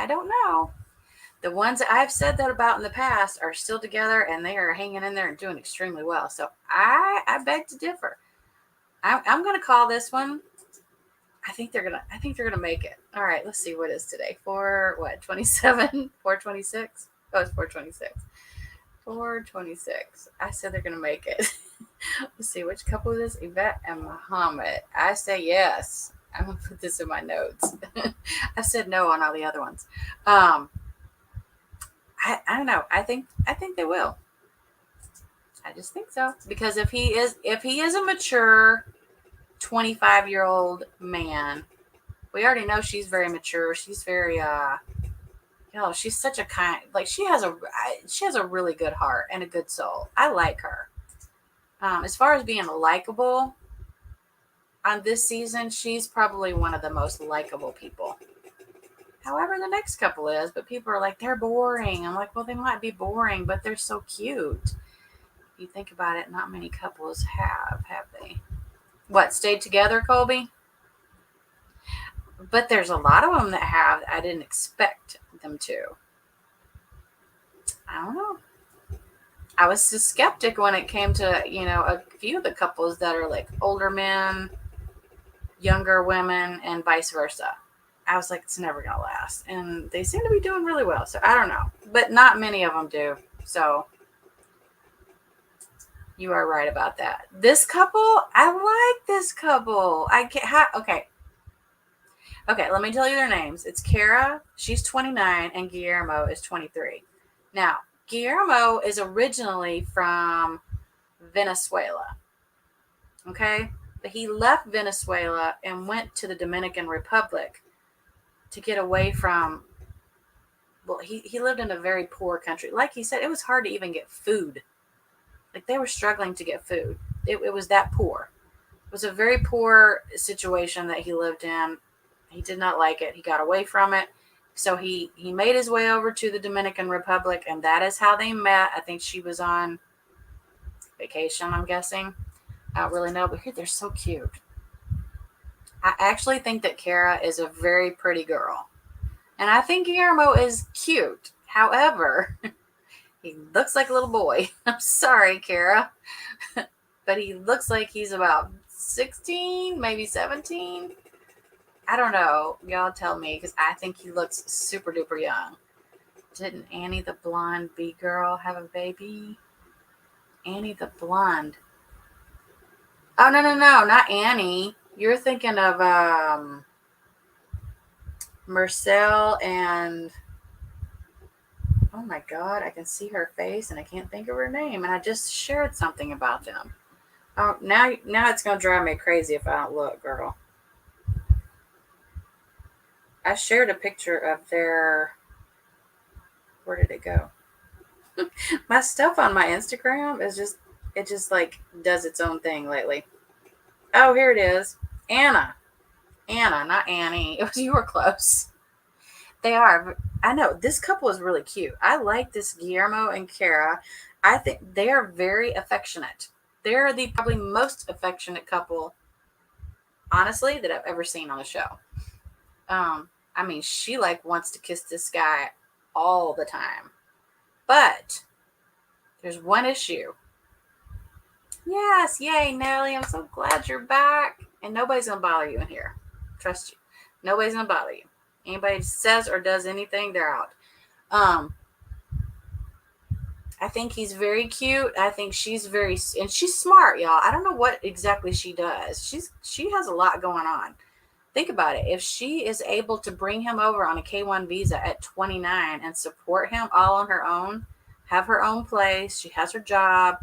don't know. The ones that I've said that about in the past are still together and they are hanging in there and doing extremely well. So I beg to differ. I'm going to call this one. I think they're gonna make it. All right, let's see what is today. 27, 426. Oh, it's 426. 426. I said they're gonna make it. Let's see which couple is this. Yvette and Muhammad. I say yes. I'm gonna put this in my notes. I said no on all the other ones. I don't know. I think they will. I just think so. Because if he is a mature 25-year-old man, we already know she's very mature. She's very she's such a kind, like she has a really good heart and a good soul. I like her. As far as being likable on this season, she's probably one of the most likable people. However, the next couple is, but people are like, they're boring. I'm like, well, they might be boring, but they're so cute. If you think about it, not many couples have they? What, stayed together, Colby? But there's a lot of them that have. I didn't expect them to. I don't know. I was a skeptic when it came to, a few of the couples that are like older men, younger women, and vice versa. I was like, it's never going to last. And they seem to be doing really well. So I don't know. But not many of them do. So you are right about that. This couple, I like this couple. Okay, let me tell you their names. It's Cara, she's 29, and Guillermo is 23. Now, Guillermo is originally from Venezuela. Okay? But he left Venezuela and went to the Dominican Republic to get away from, well, he lived in a very poor country. Like he said, it was hard to even get food. Like they were struggling to get food. It was that poor. It was a very poor situation that he lived in. He did not like it. He got away from it So he made his way over to the Dominican Republic, and that is how they met. I think she was on vacation, I'm guessing. I don't really know, but here they're so cute. I actually think that Cara is a very pretty girl. And I think Guillermo is cute. However, he looks like a little boy. I'm sorry, Cara. But he looks like he's about 16, maybe 17. I don't know. Y'all tell me, because I think he looks super duper young. Didn't Annie the blonde bee girl have a baby? Annie the blonde. Oh, no, not Annie. You're thinking of Marcel and... Oh my God, I can see her face and I can't think of her name. And I just shared something about them. Oh, now it's going to drive me crazy if I don't look, girl. I shared a picture of their... Where did it go? My stuff on my Instagram is just... It just like does its own thing lately. Oh, here it is. Anna, not Annie. You were close. They are. I know. This couple is really cute. I like this Guillermo and Cara. I think they are very affectionate. They're the probably most affectionate couple, honestly, that I've ever seen on the show. I mean, she like wants to kiss this guy all the time. But there's one issue. Yes, yay, Nelly. I'm so glad you're back. And nobody's going to bother you in here. Trust you. Nobody's going to bother you. Anybody says or does anything, they're out. I think he's very cute. I think she's and she's smart, y'all. I don't know what exactly she does. She has a lot going on. Think about it. If she is able to bring him over on a K1 visa at 29 and support him all on her own, have her own place, she has her job,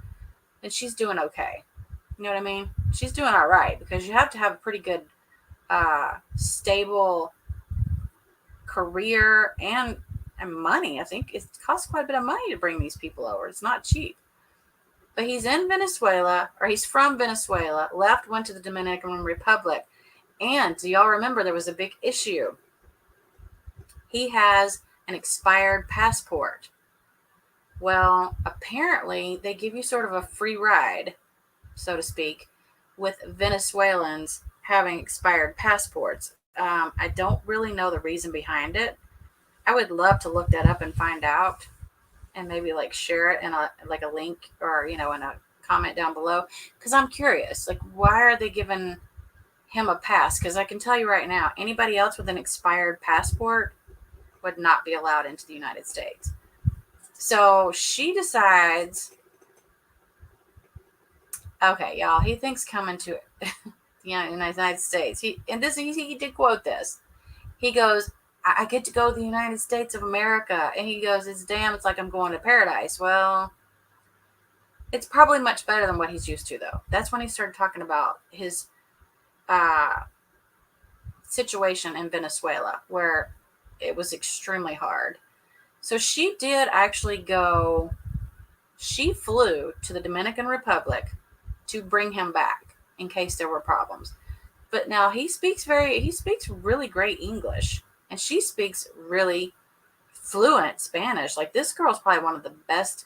then she's doing okay. You know what I mean? She's doing all right, because you have to have a pretty good, stable career and money. I think it costs quite a bit of money to bring these people over. It's not cheap. But he's in Venezuela, or he's from Venezuela, left, went to the Dominican Republic. And do y'all remember there was a big issue? He has an expired passport. Well, apparently they give you sort of a free ride, so to speak, with Venezuelans having expired passports. I don't really know the reason behind it. I would love to look that up and find out, and maybe like share it in a link, or in a comment down below, because I'm curious. Like, why are they giving him a pass? Because I can tell you right now, anybody else with an expired passport would not be allowed into the United States. So she decides, okay, y'all, he thinks coming to the United States. He did quote this. He goes, I get to go to the United States of America. And he goes, it's like I'm going to paradise. Well, it's probably much better than what he's used to, though. That's when he started talking about his situation in Venezuela, where it was extremely hard. So she did actually go, she flew to the Dominican Republic to bring him back in case there were problems. But now he speaks really great English, and she speaks really fluent Spanish. Like, this girl's probably one of the best,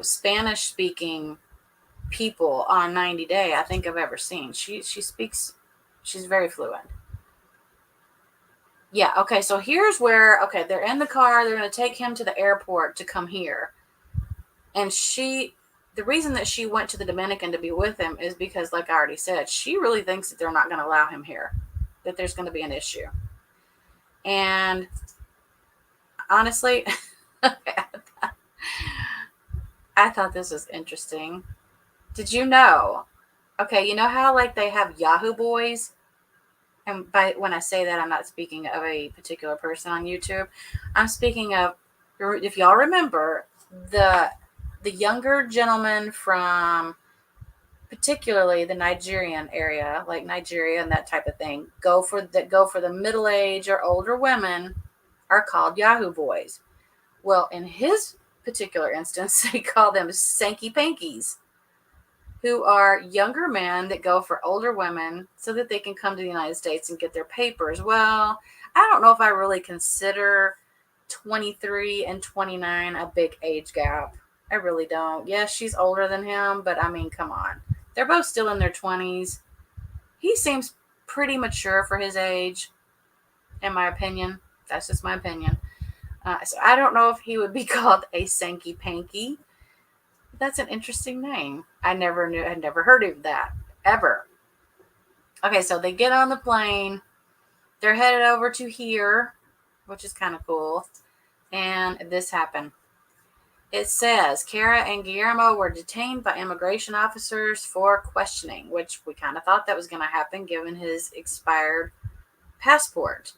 Spanish speaking people on 90 Day I think I've ever seen. She's very fluent. Yeah, okay, so here's where, they're in the car, they're going to take him to the airport to come here. And the reason that she went to the Dominican to be with him is because, like I already said, she really thinks that they're not going to allow him here, that there's going to be an issue. And honestly, I thought this was interesting. Did you know? Okay, you know how like they have Yahoo Boys? And when I say that, I'm not speaking of a particular person on YouTube. I'm speaking of, if y'all remember, the younger gentleman from particularly the Nigerian area, like Nigeria and that type of thing, go for the middle age or older women, are called Yahoo Boys. Well, in his particular instance, they call them Sanky Pankies, who are younger men that go for older women so that they can come to the United States and get their papers. Well, I don't know if I really consider 23 and 29 a big age gap. I really don't. Yes, she's older than him, but I mean, come on. They're both still in their 20s. He seems pretty mature for his age, in my opinion. That's just my opinion. So I don't know if he would be called a Sankey Panky. That's an interesting name. I never knew. I'd never heard of that ever. Okay, so they get on the plane. They're headed over to here, which is kind of cool. And this happened. It says Cara and Guillermo were detained by immigration officers for questioning, which we kind of thought that was going to happen given his expired passport.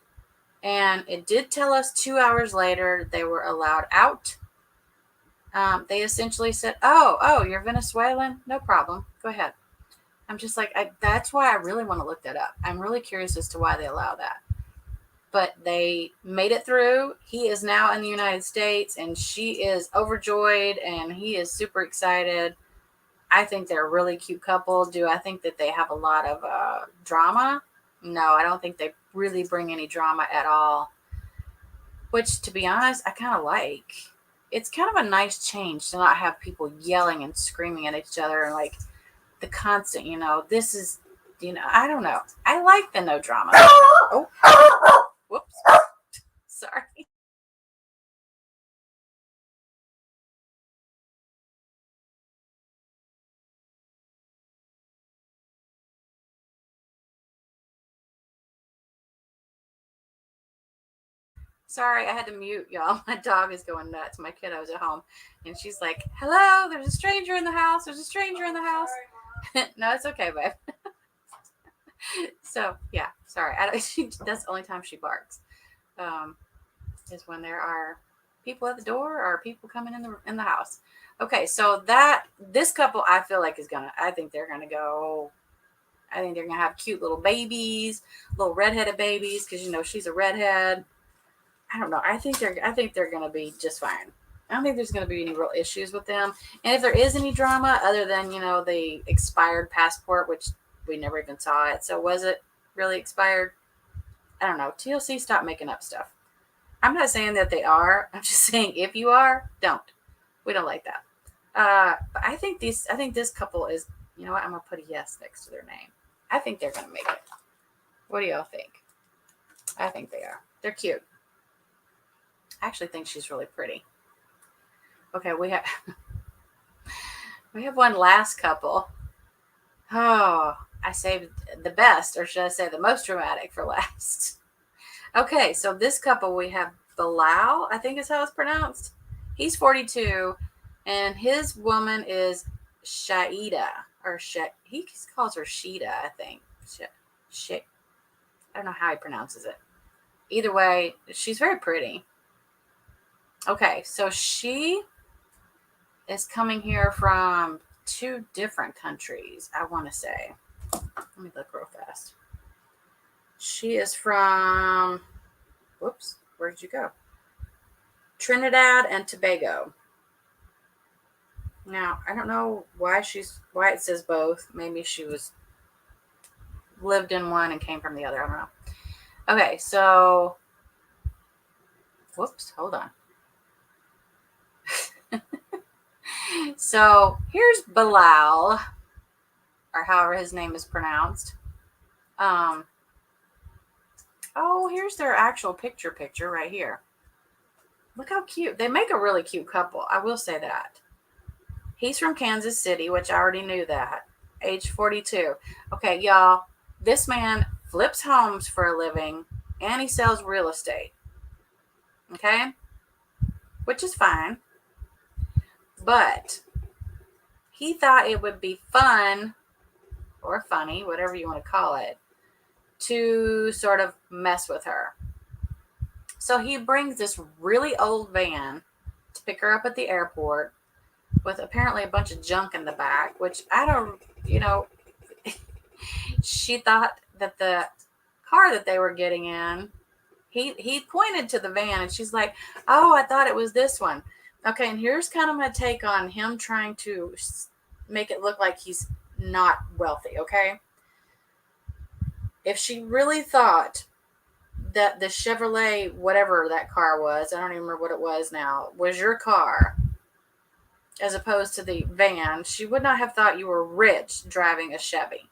And it did tell us 2 hours later they were allowed out. They essentially said, oh, you're Venezuelan? No problem. Go ahead. I'm just like, that's why I really want to look that up. I'm really curious as to why they allow that. But they made it through. He is now in the United States, and she is overjoyed, and he is super excited. I think they're a really cute couple. Do I think that they have a lot of drama? No, I don't think they really bring any drama at all. Which, to be honest, I kind of like. It's kind of a nice change to not have people yelling and screaming at each other and like the constant, this is, I don't know. I like the no drama. Oh, whoops. Sorry. Sorry, I had to mute y'all. My dog is going nuts. My kiddo's at home. And she's like, hello, there's a stranger in the house. There's a stranger in the house. No, it's okay, babe. So, yeah, sorry. That's the only time she barks. Is when there are people at the door or people coming in the house. Okay, so this couple I feel like I think they're gonna go. I think they're gonna have cute little babies, little redheaded babies, because she's a redhead. I don't know. I think they're gonna be just fine. I don't think there's gonna be any real issues with them. And if there is any drama, other than the expired passport, which we never even saw it. So was it really expired? I don't know. TLC, stop making up stuff. I'm not saying that they are. I'm just saying if you are, don't. We don't like that. But I think this couple is. You know what? I'm gonna put a yes next to their name. I think they're gonna make it. What do y'all think? I think they are. They're cute. I actually think she's really pretty. Okay, we have one last couple. Oh, I saved the best, or should I say the most dramatic, for last. Okay, so this couple we have Bilal, I think is how it's pronounced. He's 42, and his woman is Shaida, or he calls her Sheeta, I think. I don't know how he pronounces it. Either way, she's very pretty. Okay, so she is coming here from 2 different countries, I want to say. Let me look real fast. She is from, whoops, where did you go? Trinidad and Tobago. Now, I don't know why it says both. Maybe she lived in one and came from the other. I don't know. Okay, so, whoops, hold on. So here's Bilal, or however his name is pronounced. Here's their actual picture right here. Look how cute. They make a really cute couple. I will say that. He's from Kansas City, which I already knew that. Age 42. Okay, y'all. This man flips homes for a living, and he sells real estate. Okay? Which is fine. But he thought it would be fun, or funny, whatever you want to call it, to sort of mess with her. So he brings this really old van to pick her up at the airport with apparently a bunch of junk in the back, which I don't, she thought that the car that they were getting in, he pointed to the van, and she's like, oh, I thought it was this one. Okay, and here's kind of my take on him trying to make it look like he's not wealthy, okay? If she really thought that the Chevrolet, whatever that car was, I don't even remember what it was now, was your car, as opposed to the van, she would not have thought you were rich driving a Chevy.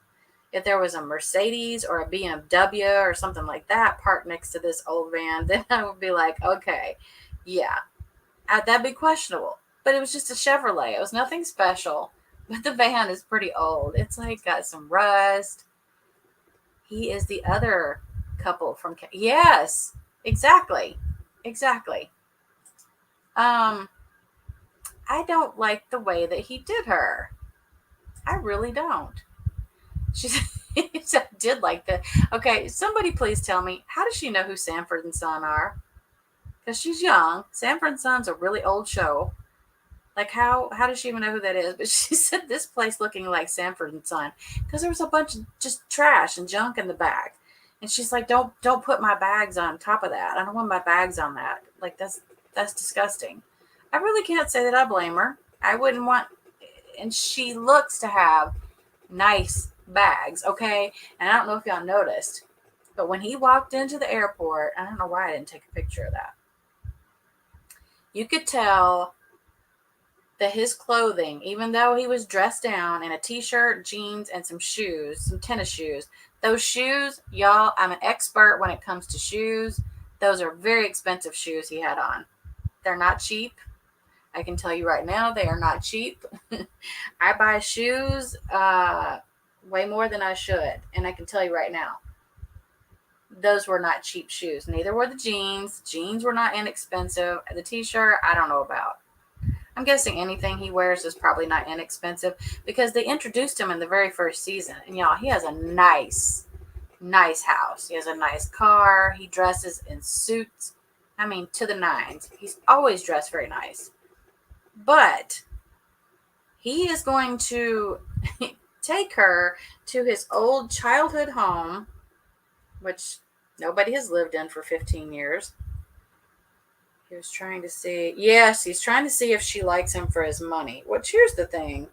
If there was a Mercedes or a BMW or something like that parked next to this old van, then I would be like, okay, yeah, that'd be questionable. But it was just a Chevrolet. It was nothing special. But the van is pretty old. It's like got some rust. He is the other couple from. Yes, exactly. Exactly. Um, I don't like the way that he did her. I really don't. She's. I did like that. Okay, somebody please tell me, how does she know who Sanford and Son are? Because she's young. Sanford and Son's a really old show. Like how does she even know who that is? But she said this place looking like Sanford and Son because there was a bunch of just trash and junk in the back. And she's like, don't put my bags on top of that. I don't want my bags on that. Like that's disgusting. I really can't say that I blame her. I wouldn't want. And she looks to have nice bags, okay? And I don't know if y'all noticed, but when he walked into the airport, I don't know why I didn't take a picture of that. You could tell that his clothing, even though he was dressed down in a t-shirt, jeans, and some shoes, some tennis shoes, those shoes, y'all, I'm an expert when it comes to shoes. Those are very expensive shoes he had on. They're not cheap. I can tell you right now, they are not cheap. I buy shoes way more than I should. And I can tell you right now, those were not cheap shoes. Neither were the jeans. Jeans were not inexpensive. The t-shirt, I don't know about. I'm guessing anything he wears is probably not inexpensive because they introduced him in the very first season. And y'all, he has a nice house. He has a nice car. He dresses in suits. I mean, to the nines. He's always dressed very nice. But he is going to take her to his old childhood home, which nobody has lived in for 15 years. He was trying to see. Yes, he's trying to see if she likes him for his money. Which, here's the thing.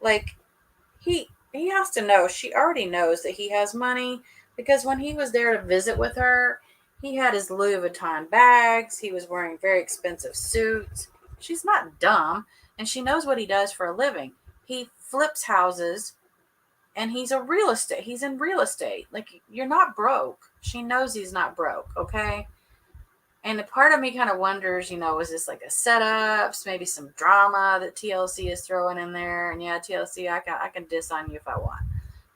Like, he has to know. She already knows that he has money because when he was there to visit with her, he had his Louis Vuitton bags. He was wearing very expensive suits. She's not dumb, and she knows what he does for a living. He flips houses, and he's in real estate. Like, you're not broke. She knows he's not broke, okay? And a part of me kind of wonders, is this like a setup, maybe some drama that TLC is throwing in there? And yeah, TLC, I can diss on you if I want,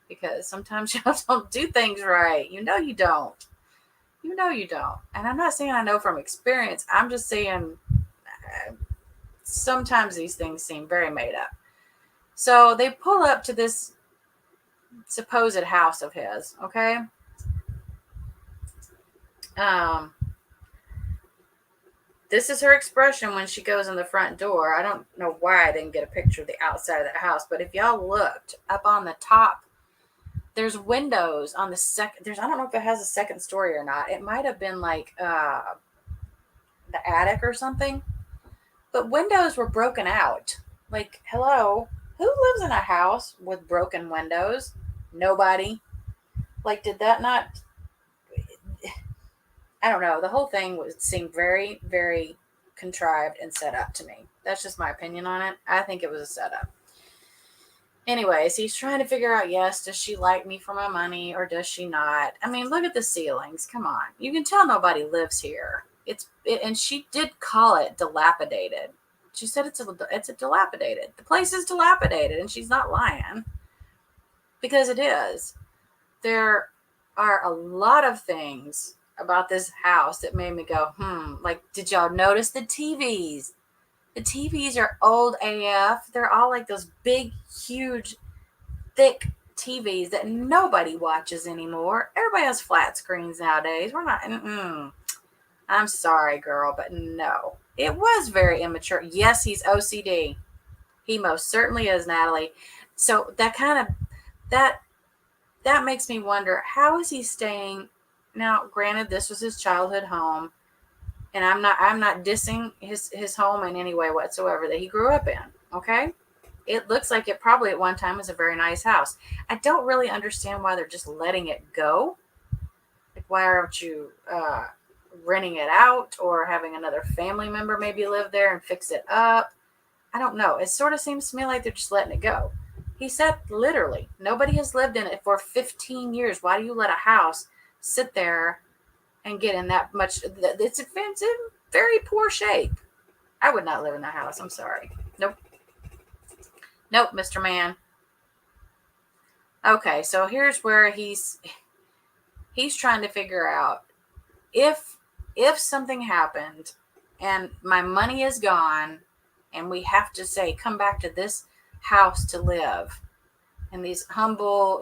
because sometimes y'all don't do things right. You know you don't. And I'm not saying I know from experience. I'm just saying sometimes these things seem very made up. So they pull up to this supposed house of his, okay? This is her expression when she goes in the front door. I don't know why I didn't get a picture of the outside of that house, but if y'all looked up on the top, there's windows on the second. I don't know if it has a second story or not. It might have been like the attic or something, but windows were broken out. Like, hello, who lives in a house with broken windows? Nobody. Like, did that not? I don't know. The whole thing seemed very, very contrived and set up to me. That's just my opinion on it. I think it was a setup. Anyways, he's trying to figure out, yes, does she like me for my money or does she not? I mean, look at the ceilings. Come on. You can tell nobody lives here. And she did call it dilapidated. She said it's a dilapidated. The place is dilapidated, and she's not lying. Because it is. There are a lot of things about this house that made me go, like, did y'all notice the TVs? The TVs are old AF. They're all like those big, huge, thick TVs that nobody watches anymore. Everybody has flat screens nowadays. We're not, I'm sorry, girl, but no. It was very immature. Yes, he's OCD. He most certainly is, Natalie. So that makes me wonder, how is he staying? Now, granted, this was his childhood home, and I'm not dissing his home in any way whatsoever that he grew up in, okay? It looks like it probably at one time was a very nice house. I don't really understand why they're just letting it go. Like, Why aren't you renting it out or having another family member maybe live there and fix it up? I don't know. It sort of seems to me like they're just letting it go. He said literally, nobody has lived in it for 15 years. Why do you let a house sit there and get in that much? It's in very poor shape. I would not live in that house. I'm sorry. Nope. Nope, Mr. Man. Okay, so here's where he's trying to figure out if something happened and my money is gone and we have to say come back to this house to live and this humble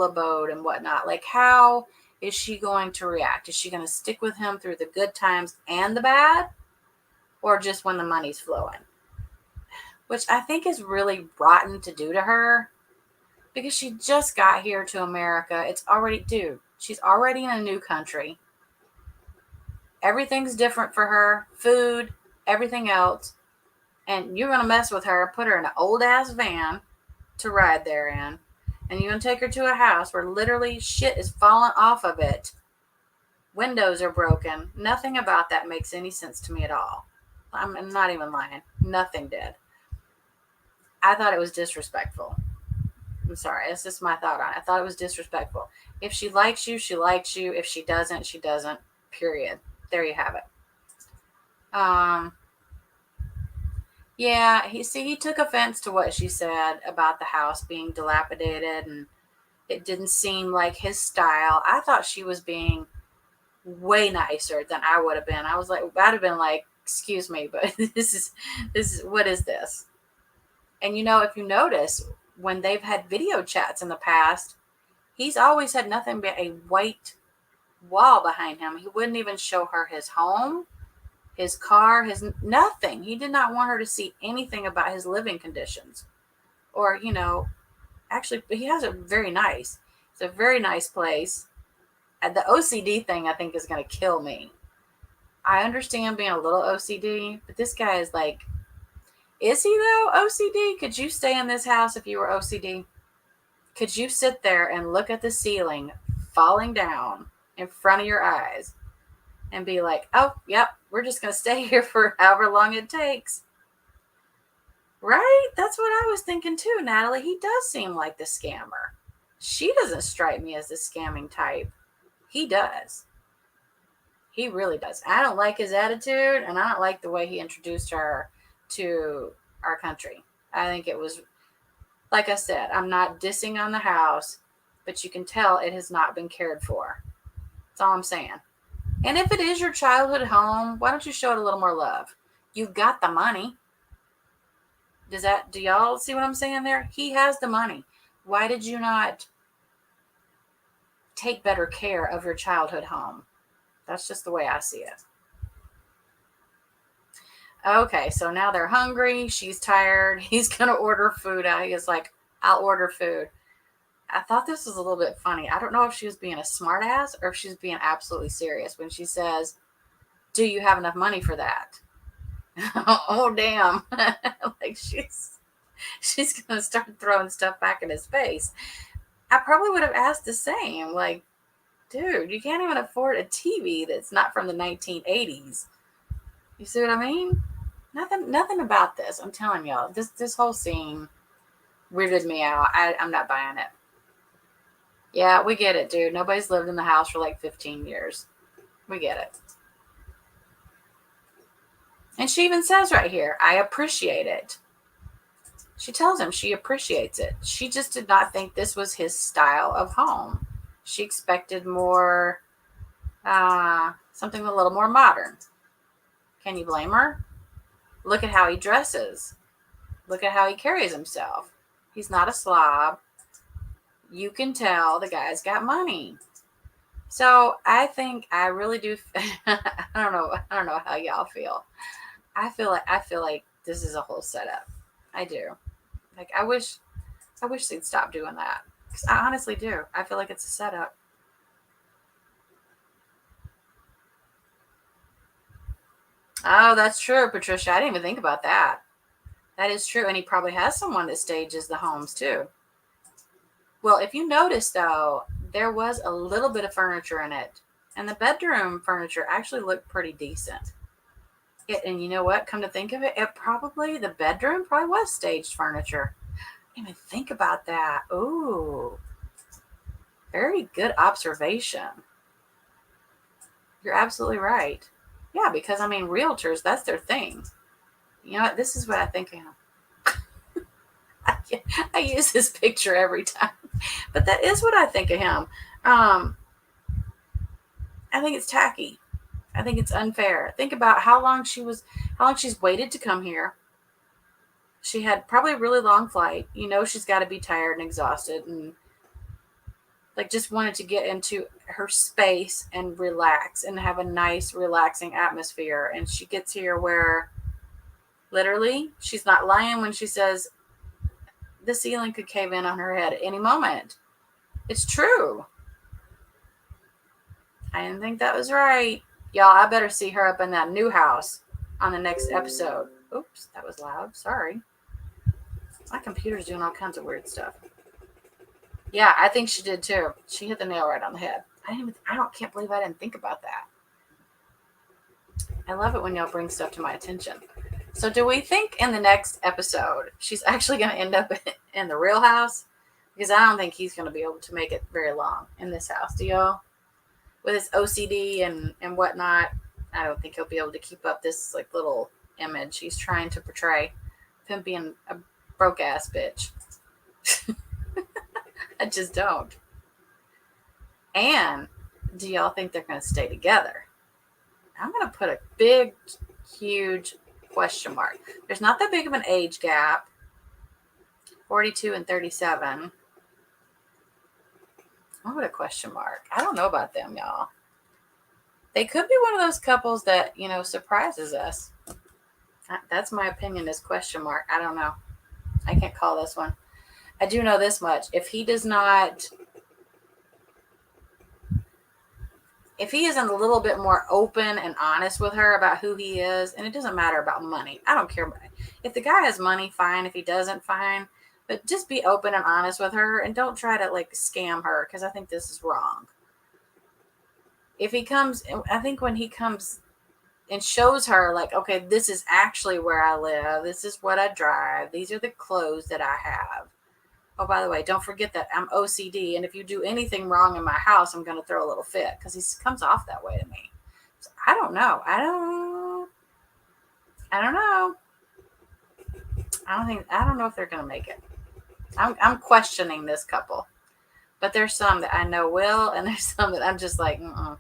abode and whatnot, like how is she going to react? Is she going to stick with him through the good times and the bad, or just when the money's flowing? Which I think is really rotten to do to her, because she just got here to America. She's already in a new country. Everything's different for her, food, everything else. And you're going to mess with her, put her in an old ass van to ride there in. And you're going to take her to a house where literally shit is falling off of it. Windows are broken. Nothing about that makes any sense to me at all. I'm not even lying. Nothing did. I thought it was disrespectful. I'm sorry. That's just my thought on it. I thought it was disrespectful. If she likes you, she likes you. If she doesn't, she doesn't. Period. There you have it. Yeah, he took offense to what she said about the house being dilapidated and it didn't seem like his style. I thought she was being way nicer than I would have been. I'd have been like, excuse me, but this is what is this? And if you notice, when they've had video chats in the past, he's always had nothing but a white wall behind him. He wouldn't even show her his home, his car, his nothing. He did not want her to see anything about his living conditions. Or, actually, he has it's a very nice place. And the OCD thing, I think, is going to kill me. I understand being a little OCD, but this guy is like, is he though OCD? Could you stay in this house if you were OCD? Could you sit there and look at the ceiling falling down in front of your eyes and be like, oh, yep, we're just going to stay here for however long it takes? Right? That's what I was thinking too, Natalie. He does seem like the scammer. She doesn't strike me as the scamming type. He does. He really does. I don't like his attitude, and I don't like the way he introduced her to our country. I think it was, like I said, I'm not dissing on the house, but you can tell it has not been cared for. That's all I'm saying. And if it is your childhood home, why don't you show it a little more love? You've got the money. Do y'all see what I'm saying there? He has the money. Why did you not take better care of your childhood home? That's just the way I see it. Okay, so now they're hungry. She's tired. He's going to order food out. He's like, I'll order food. I thought this was a little bit funny. I don't know if she was being a smartass or if she's being absolutely serious when she says, do you have enough money for that? Oh, damn. Like she's going to start throwing stuff back in his face. I probably would have asked the same. Like, dude, you can't even afford a TV that's not from the 1980s. You see what I mean? Nothing about this. I'm telling y'all, this whole scene weirded me out. I'm not buying it. Yeah, we get it, dude. Nobody's lived in the house for like 15 years. We get it. And she even says right here, I appreciate it. She tells him she appreciates it. She just did not think this was his style of home. She expected more, something a little more modern. Can you blame her? Look at how he dresses. Look at how he carries himself. He's not a slob. You can tell the guy's got money. So I think I really do. I don't know how y'all feel. I feel like this is a whole setup. I do. Like I wish they'd stop doing that. Because I honestly do. I feel like it's a setup. Oh, that's true, Patricia. I didn't even think about that. That is true. And he probably has someone that stages the homes too. Well, if you notice though, there was a little bit of furniture in it. And the bedroom furniture actually looked pretty decent. And you know what? Come to think of it, the bedroom probably was staged furniture. I didn't even think about that. Ooh, very good observation. You're absolutely right. Yeah, because I mean, realtors, that's their thing. You know what? This is what I think of him. I use this picture every time, but that is what I think of him. I think it's tacky. I think it's unfair. Think about how long she's waited to come here. She had probably a really long flight. You know, she's got to be tired and exhausted and like just wanted to get into her space and relax and have a nice, relaxing atmosphere. And she gets here where literally she's not lying when she says the ceiling could cave in on her head at any moment. It's true. I didn't think that was right. Y'all, I better see her up in that new house on the next episode. Oops, that was loud. Sorry. My computer's doing all kinds of weird stuff. Yeah, I think she did too. She hit the nail right on the head. Can't believe I didn't think about that. I love it when y'all bring stuff to my attention. So do we think in the next episode she's actually going to end up in the real house? Because I don't think he's going to be able to make it very long in this house. Do y'all? With his OCD and whatnot, I don't think he'll be able to keep up this like little image he's trying to portray. Him being a broke ass bitch. I just don't. And do y'all think they're going to stay together? I'm going to put a big, huge question mark. There's not that big of an age gap. 42 and 37. I'll put a question mark. I don't know about them, y'all. They could be one of those couples that, you know, surprises us. That's my opinion is question mark. I don't know. I can't call this one. I do know this much. If he isn't a little bit more open and honest with her about who he is, and it doesn't matter about money. I don't care. If the guy has money, fine. If he doesn't, fine. But just be open and honest with her and don't try to like scam her because I think this is wrong. If he comes, I think when he comes and shows her like, okay, this is actually where I live. This is what I drive. These are the clothes that I have. Oh, by the way, don't forget that I'm OCD, and if you do anything wrong in my house, I'm going to throw a little fit because he comes off that way to me. So, I don't know. I don't know. I don't know if they're going to make it. I'm questioning this couple, but there's some that I know will, and there's some that I'm just like, no.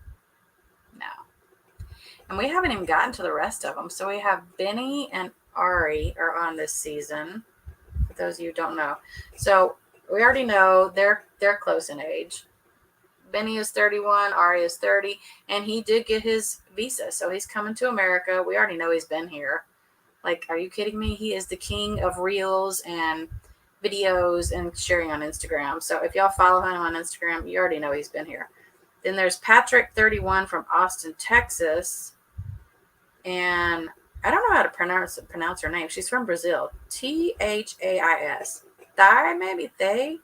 And we haven't even gotten to the rest of them. So we have Benny and Ari are on this season. For those of you who don't know. So we already know they're close in age. Benny is 31, Ari is 30, and he did get his visa. So he's coming to America. We already know he's been here. Like, are you kidding me? He is the king of reels and videos and sharing on Instagram. So if y'all follow him on Instagram, you already know he's been here. Then there's Patrick, 31, from Austin, Texas. And I don't know how to pronounce her name. She's from Brazil. Thais. Thai, maybe? They? I'm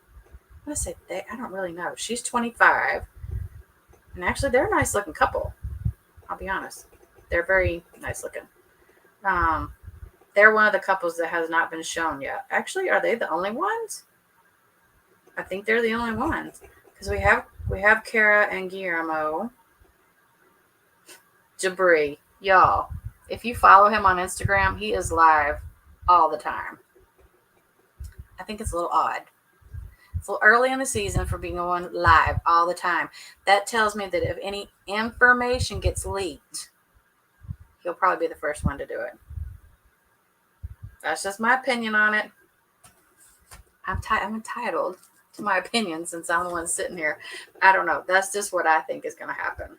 going to say they. I don't really know. She's 25. And actually, they're a nice looking couple. I'll be honest. They're very nice looking. They're one of the couples that has not been shown yet. Actually, are they the only ones? I think they're the only ones. Because we have Cara and Guillermo. Jabri. Y'all, if you follow him on Instagram, he is live all the time. I think it's a little odd. It's a little early in the season for being on live all the time. That tells me that if any information gets leaked, he'll probably be the first one to do it. That's just my opinion on it. I'm entitled to my opinion since I'm the one sitting here. I don't know. That's just what I think is going to happen.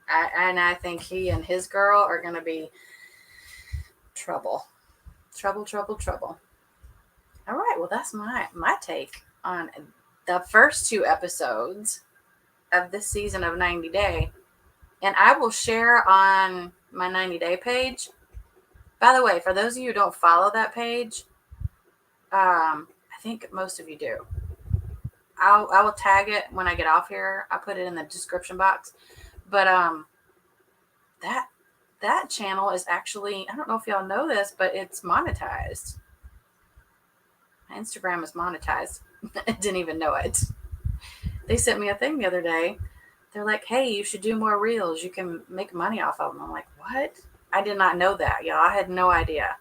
I think he and his girl are going to be trouble. Trouble. All right. Well, that's my take on the first 2 episodes of this season of 90 Day. And I will share on my 90 Day page. By the way, for those of you who don't follow that page, I think most of you do. I will tag it when I get off here. I'll put it in the description box. But that channel is actually, I don't know if y'all know this, but it's monetized. My Instagram is monetized. I didn't even know it. They sent me a thing the other day. They're like, hey, you should do more reels. You can make money off of them. I'm like, what? I did not know that, y'all. I had no idea.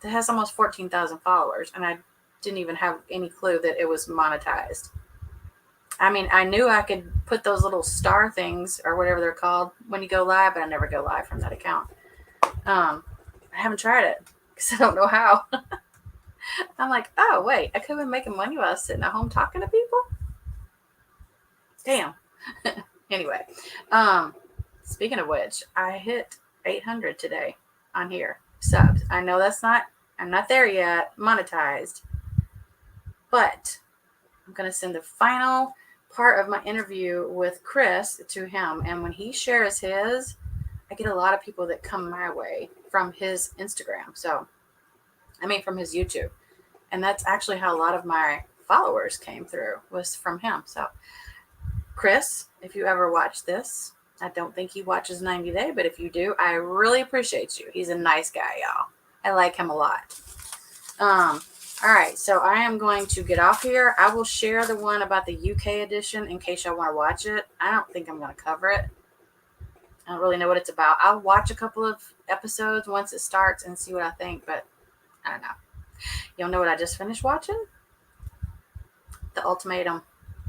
It has almost 14,000 followers, and I didn't even have any clue that it was monetized. I mean, I knew I could put those little star things or whatever they're called when you go live, but I never go live from that account. I haven't tried it because I don't know how. I'm like, oh, wait, I could have been making money while I was sitting at home talking to people? Damn. Anyway, speaking of which, I hit 800 today on here. Subs. I know I'm not there yet, monetized, but I'm going to send the final part of my interview with Chris to him. And when he shares his, I get a lot of people that come my way from his Instagram. From his YouTube. And that's actually how a lot of my followers came through, was from him. So, Chris, if you ever watch this, I don't think he watches 90 Day, but if you do, I really appreciate you. He's a nice guy, y'all. I like him a lot. All right, so I am going to get off here. I will share the one about the UK edition in case y'all want to watch it. I don't think I'm going to cover it. I don't really know what it's about. I'll watch a couple of episodes once it starts and see what I think, but I don't know. Y'all know what I just finished watching? The Ultimatum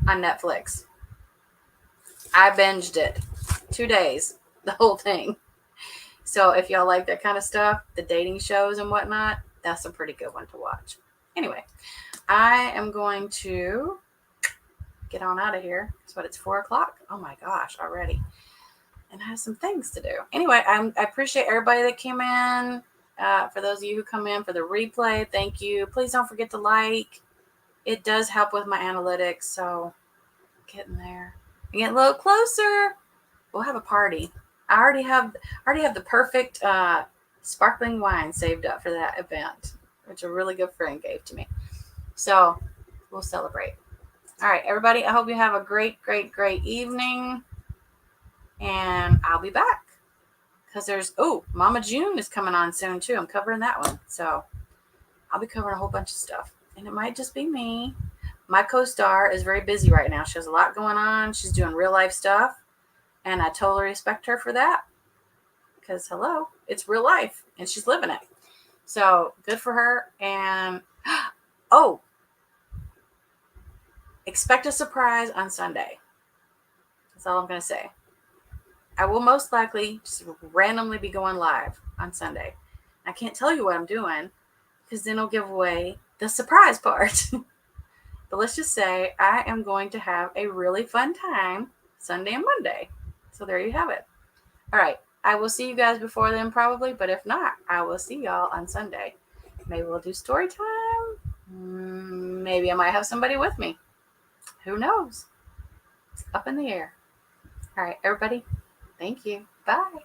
on Netflix. I binged it 2 days, the whole thing. So if y'all like that kind of stuff, the dating shows and whatnot, that's a pretty good one to watch. Anyway, I am going to get on out of here. It's 4:00. Oh my gosh, already. And I have some things to do. Anyway, I appreciate everybody that came in. For those of you who come in for the replay, thank you. Please don't forget to like. It does help with my analytics, so getting there. I get a little closer. We'll have a party. I already have the perfect sparkling wine saved up for that event, which a really good friend gave to me. So we'll celebrate. All right, everybody. I hope you have a great, great, great evening, and I'll be back. Because Mama June is coming on soon, too. I'm covering that one. So I'll be covering a whole bunch of stuff. And it might just be me. My co-star is very busy right now. She has a lot going on. She's doing real life stuff. And I totally respect her for that. Because, hello, it's real life. And she's living it. So good for her. And, expect a surprise on Sunday. That's all I'm going to say. I will most likely just randomly be going live on Sunday. I can't tell you what I'm doing because then I'll give away the surprise part. But let's just say I am going to have a really fun time Sunday and Monday. So there you have it. All right. I will see you guys before then probably, but if not, I will see y'all on Sunday. Maybe we'll do story time. Maybe I might have somebody with me. Who knows? It's up in the air. All right, everybody. Thank you. Bye.